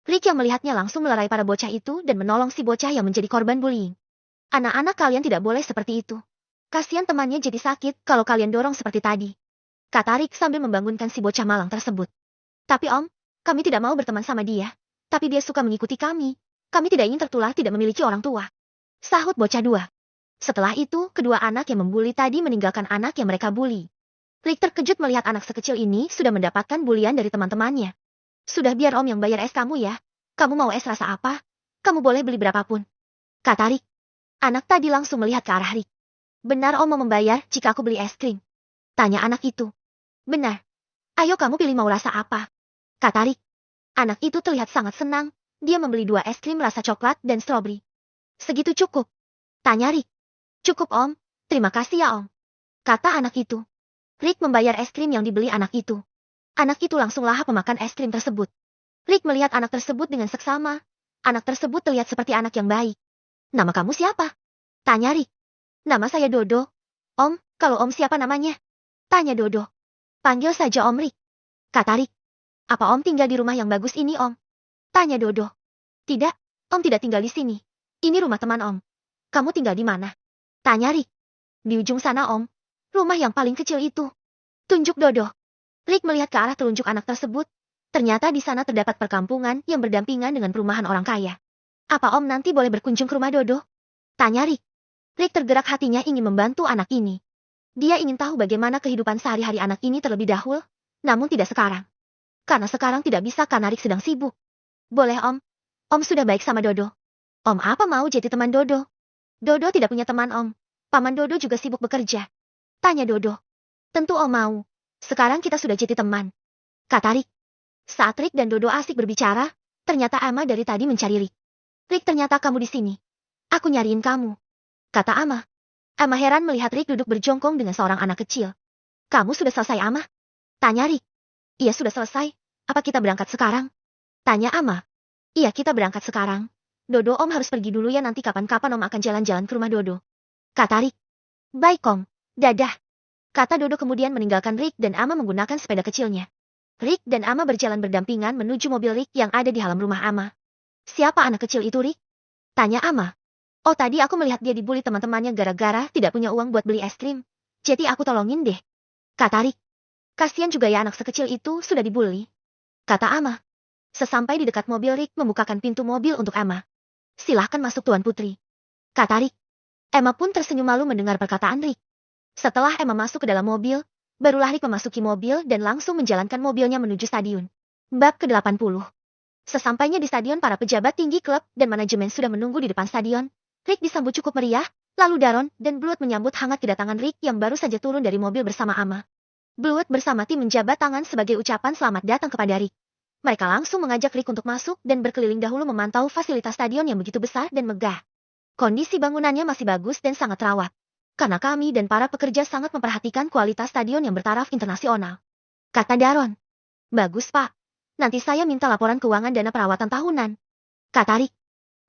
Rick yang melihatnya langsung melerai para bocah itu dan menolong si bocah yang menjadi korban bullying. Anak-anak, kalian tidak boleh seperti itu. Kasihan temannya jadi sakit kalau kalian dorong seperti tadi, kata Rick sambil membangunkan si bocah malang tersebut. Tapi om, kami tidak mau berteman sama dia. Tapi dia suka mengikuti kami. Kami tidak ingin tertular tidak memiliki orang tua, sahut bocah 2. Setelah itu, kedua anak yang membuli tadi meninggalkan anak yang mereka bully. Rick terkejut melihat anak sekecil ini sudah mendapatkan bulian dari teman-temannya. Sudah, biar om yang bayar es kamu ya. Kamu mau es rasa apa? Kamu boleh beli berapapun, kata Rick. Anak tadi langsung melihat ke arah Rick. Benar om mau membayar jika aku beli es krim? Tanya anak itu. Benar. Ayo kamu pilih mau rasa apa, kata Rick. Anak itu terlihat sangat senang. Dia membeli 2 es krim rasa coklat dan strawberry. Segitu cukup? Tanya Rick. Cukup om, terima kasih ya om, kata anak itu. Rick membayar es krim yang dibeli anak itu. Anak itu langsung lahap memakan es krim tersebut. Rick melihat anak tersebut dengan seksama. Anak tersebut terlihat seperti anak yang baik. Nama kamu siapa? Tanya Rick. Nama saya Dodo. Om, kalau om siapa namanya? Tanya Dodo. Panggil saja om Rick, kata Rick. Apa om tinggal di rumah yang bagus ini om? Tanya Dodo. Tidak, om tidak tinggal di sini. Ini rumah teman om. Kamu tinggal di mana? Tanya Rick. Di ujung sana om. Rumah yang paling kecil itu. Tunjuk Dodo. Rick melihat ke arah telunjuk anak tersebut. Ternyata di sana terdapat perkampungan yang berdampingan dengan perumahan orang kaya. Apa Om nanti boleh berkunjung ke rumah Dodo? Tanya Rick. Rick tergerak hatinya ingin membantu anak ini. Dia ingin tahu bagaimana kehidupan sehari-hari anak ini terlebih dahulu, namun tidak sekarang. Karena sekarang tidak bisa karena Rick sedang sibuk. Boleh Om. Om sudah baik sama Dodo. Om apa mau jadi teman Dodo? Dodo tidak punya teman Om. Paman Dodo juga sibuk bekerja. Tanya Dodo. Tentu Om mau. Sekarang kita sudah jadi teman. Kata Rick. Saat Rick dan Dodo asik berbicara, ternyata Ama dari tadi mencari Rick. Rick, ternyata kamu di sini. Aku nyariin kamu. Kata Ama. Ama heran melihat Rick duduk berjongkong dengan seorang anak kecil. Kamu sudah selesai Ama? Tanya Rick. Iya sudah selesai. Apa kita berangkat sekarang? Tanya Ama. Iya kita berangkat sekarang. Dodo Om harus pergi dulu ya, nanti kapan-kapan Om akan jalan-jalan ke rumah Dodo. Kata Rick. Baik Om. Dadah. Kata Dodo kemudian meninggalkan Rick dan Ama menggunakan sepeda kecilnya. Rick dan Ama berjalan berdampingan menuju mobil Rick yang ada di halaman rumah Ama. Siapa anak kecil itu Rick? Tanya Ama. Oh tadi aku melihat dia dibully teman-temannya gara-gara tidak punya uang buat beli es krim. Jadi aku tolongin deh. Kata Rick. Kasian juga ya anak sekecil itu sudah dibully. Kata Ama. Sesampai di dekat mobil Rick membukakan pintu mobil untuk Ama. Silahkan masuk Tuan Putri. Kata Rick. Emma pun tersenyum malu mendengar perkataan Rick. Setelah Emma masuk ke dalam mobil, barulah Rick memasuki mobil dan langsung menjalankan mobilnya menuju stadion. Bab ke-80. Sesampainya di stadion, para pejabat tinggi klub dan manajemen sudah menunggu di depan stadion. Rick disambut cukup meriah, lalu Daron dan Blood menyambut hangat kedatangan Rick yang baru saja turun dari mobil bersama Ama. Blood bersama tim menjabat tangan sebagai ucapan selamat datang kepada Rick. Mereka langsung mengajak Rick untuk masuk dan berkeliling dahulu memantau fasilitas stadion yang begitu besar dan megah. Kondisi bangunannya masih bagus dan sangat terawat. Karena kami dan para pekerja sangat memperhatikan kualitas stadion yang bertaraf internasional. Kata Daron. Bagus Pak. Nanti saya minta laporan keuangan dana perawatan tahunan. Kata Rick.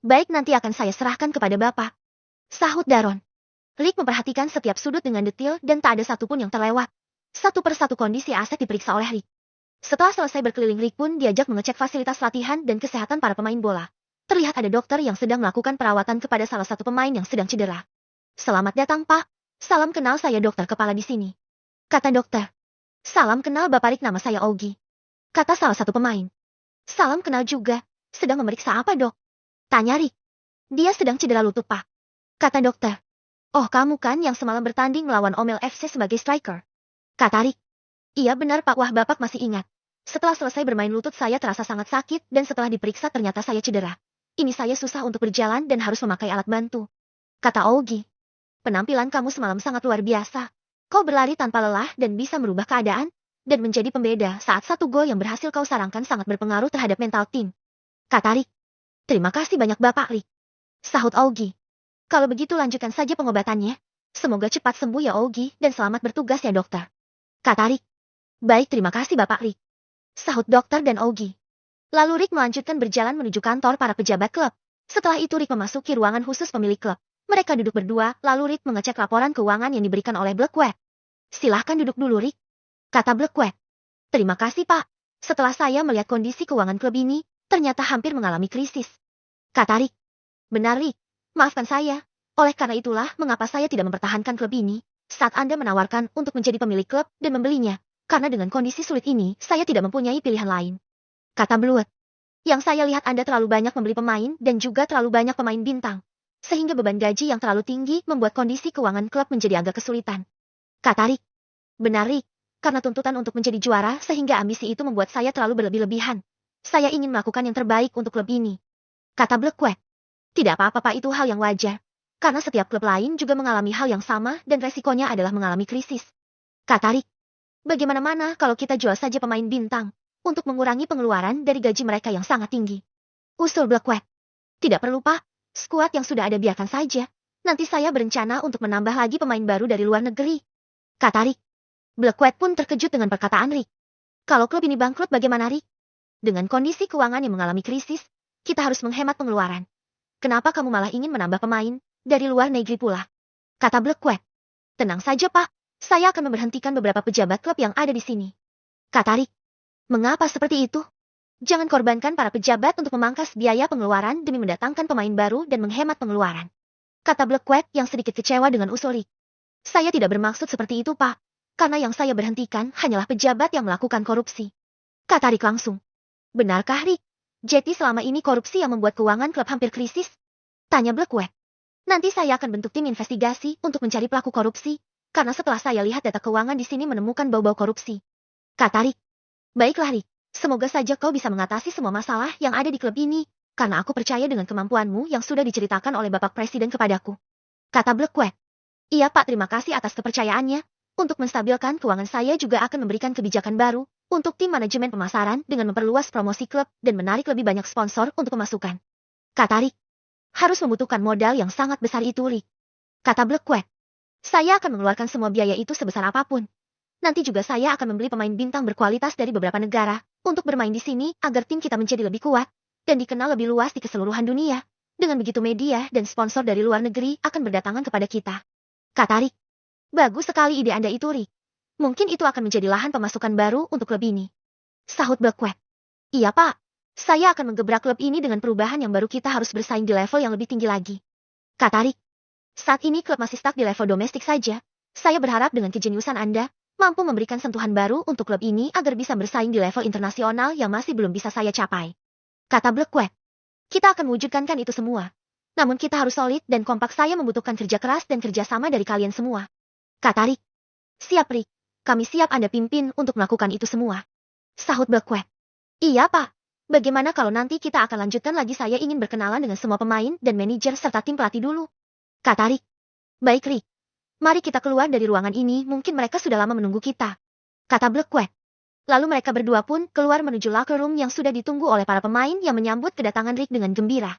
Baik, nanti akan saya serahkan kepada Bapak. Sahut Daron. Rick memperhatikan setiap sudut dengan detail dan tak ada satupun yang terlewat. Satu persatu kondisi aset diperiksa oleh Rick. Setelah selesai berkeliling, Rick pun diajak mengecek fasilitas latihan dan kesehatan para pemain bola. Terlihat ada dokter yang sedang melakukan perawatan kepada salah satu pemain yang sedang cedera. Selamat datang Pak. Salam kenal, saya dokter kepala di sini. Kata dokter. Salam kenal Bapak Rick, nama saya Ogi. Kata salah satu pemain. Salam kenal juga. Sedang memeriksa apa dok? Tanya Rick. Dia sedang cedera lutut Pak. Kata dokter. Oh kamu kan yang semalam bertanding melawan Omel FC sebagai striker? Kata Rick. Iya benar Pak, wah Bapak masih ingat. Setelah selesai bermain lutut saya terasa sangat sakit dan setelah diperiksa ternyata saya cedera. Ini saya susah untuk berjalan dan harus memakai alat bantu. Kata Ogi. Penampilan kamu semalam sangat luar biasa. Kau berlari tanpa lelah dan bisa merubah keadaan, dan menjadi pembeda saat satu gol yang berhasil kau sarangkan sangat berpengaruh terhadap mental tim. Kata Rick. Terima kasih banyak Bapak Rick. Sahut Ogi. Kalau begitu lanjutkan saja pengobatannya. Semoga cepat sembuh ya Ogi dan selamat bertugas ya dokter. Kata Rick. Baik, terima kasih Bapak Rick. Sahut dokter dan Ogi. Lalu Rick melanjutkan berjalan menuju kantor para pejabat klub. Setelah itu Rick memasuki ruangan khusus pemilik klub. Mereka duduk berdua, lalu Rick mengecek laporan keuangan yang diberikan oleh Blackwell. Silahkan duduk dulu Rick. Kata Blackwell. Terima kasih Pak. Setelah saya melihat kondisi keuangan klub ini, ternyata hampir mengalami krisis. Kata Rick. Benar Rick. Maafkan saya. Oleh karena itulah mengapa saya tidak mempertahankan klub ini saat Anda menawarkan untuk menjadi pemilik klub dan membelinya. Karena dengan kondisi sulit ini, saya tidak mempunyai pilihan lain. Kata Blood. Yang saya lihat Anda terlalu banyak membeli pemain dan juga terlalu banyak pemain bintang. Sehingga beban gaji yang terlalu tinggi membuat kondisi keuangan klub menjadi agak kesulitan. Kata Rick. Benar Rick. Karena tuntutan untuk menjadi juara sehingga ambisi itu membuat saya terlalu berlebih-lebihan. Saya ingin melakukan yang terbaik untuk klub ini. Kata Blackwell. Tidak apa-apa Pak, itu hal yang wajar. Karena setiap klub lain juga mengalami hal yang sama dan resikonya adalah mengalami krisis. Kata Rick. Bagaimana kalau kita jual saja pemain bintang untuk mengurangi pengeluaran dari gaji mereka yang sangat tinggi? Usul Blackwell. Tidak perlu Pak. Skuad yang sudah ada biarkan saja. Nanti saya berencana untuk menambah lagi pemain baru dari luar negeri. Kata Rick. Blackwell pun terkejut dengan perkataan Rick. Kalau klub ini bangkrut bagaimana Rick? Dengan kondisi keuangan yang mengalami krisis, kita harus menghemat pengeluaran. Kenapa kamu malah ingin menambah pemain dari luar negeri pula? Kata Blackwell. Tenang saja Pak. Saya akan memberhentikan beberapa pejabat klub yang ada di sini. Kata Rick. Mengapa seperti itu? Jangan korbankan para pejabat untuk memangkas biaya pengeluaran demi mendatangkan pemain baru dan menghemat pengeluaran. Kata Blackwell yang sedikit kecewa dengan usul Rick. Saya tidak bermaksud seperti itu, Pak. Karena yang saya berhentikan hanyalah pejabat yang melakukan korupsi. Kata Rick langsung. Benarkah, Rick? Jadi selama ini korupsi yang membuat keuangan klub hampir krisis? Tanya Blackwell. Nanti saya akan bentuk tim investigasi untuk mencari pelaku korupsi, karena setelah saya lihat data keuangan di sini menemukan bau-bau korupsi. Kata Rick. Baiklah, Rick. Semoga saja kau bisa mengatasi semua masalah yang ada di klub ini, karena aku percaya dengan kemampuanmu yang sudah diceritakan oleh Bapak Presiden kepadaku. Kata Blackwell. Iya, Pak, terima kasih atas kepercayaannya. Untuk menstabilkan keuangan saya juga akan memberikan kebijakan baru untuk tim manajemen pemasaran dengan memperluas promosi klub dan menarik lebih banyak sponsor untuk pemasukan. Kata Rick. Harus membutuhkan modal yang sangat besar itu, Rick. Kata Blackwell. Saya akan mengeluarkan semua biaya itu sebesar apapun. Nanti juga saya akan membeli pemain bintang berkualitas dari beberapa negara untuk bermain di sini agar tim kita menjadi lebih kuat dan dikenal lebih luas di keseluruhan dunia. Dengan begitu media dan sponsor dari luar negeri akan berdatangan kepada kita. Kata Rick. Bagus sekali ide Anda itu, Rick. Mungkin itu akan menjadi lahan pemasukan baru untuk klub ini. Sahut Blackwell. Iya, Pak. Saya akan menggebrak klub ini dengan perubahan yang baru, kita harus bersaing di level yang lebih tinggi lagi. Kata Rick. Saat ini klub masih stuck di level domestik saja. Saya berharap dengan kejeniusan Anda, mampu memberikan sentuhan baru untuk klub ini agar bisa bersaing di level internasional yang masih belum bisa saya capai. Kata Blackwell. Kita akan mewujudkan itu semua. Namun kita harus solid dan kompak, saya membutuhkan kerja keras dan kerjasama dari kalian semua. Kata Rick. Siap, Rick. Kami siap Anda pimpin untuk melakukan itu semua. Sahut Blackwell. Iya, Pak. Bagaimana kalau nanti kita akan lanjutkan lagi, saya ingin berkenalan dengan semua pemain dan manajer serta tim pelatih dulu. Kata Rick. Baik, Rick. Mari kita keluar dari ruangan ini, mungkin mereka sudah lama menunggu kita. Kata Blackwell. Lalu mereka berdua pun keluar menuju locker room yang sudah ditunggu oleh para pemain yang menyambut kedatangan Rick dengan gembira.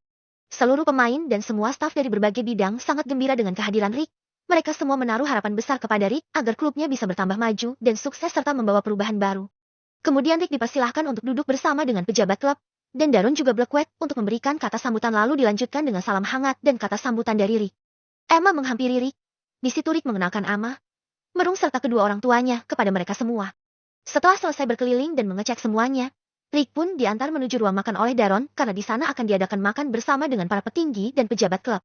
Seluruh pemain dan semua staf dari berbagai bidang sangat gembira dengan kehadiran Rick. Mereka semua menaruh harapan besar kepada Rick agar klubnya bisa bertambah maju dan sukses serta membawa perubahan baru. Kemudian Rick dipersilahkan untuk duduk bersama dengan pejabat klub, dan Daron juga Blackwell untuk memberikan kata sambutan, lalu dilanjutkan dengan salam hangat dan kata sambutan dari Rick. Emma menghampiri Rick. Di situ Rick mengenalkan Emma, Merung serta kedua orang tuanya kepada mereka semua. Setelah selesai berkeliling dan mengecek semuanya, Rick pun diantar menuju ruang makan oleh Daron karena di sana akan diadakan makan bersama dengan para petinggi dan pejabat klub.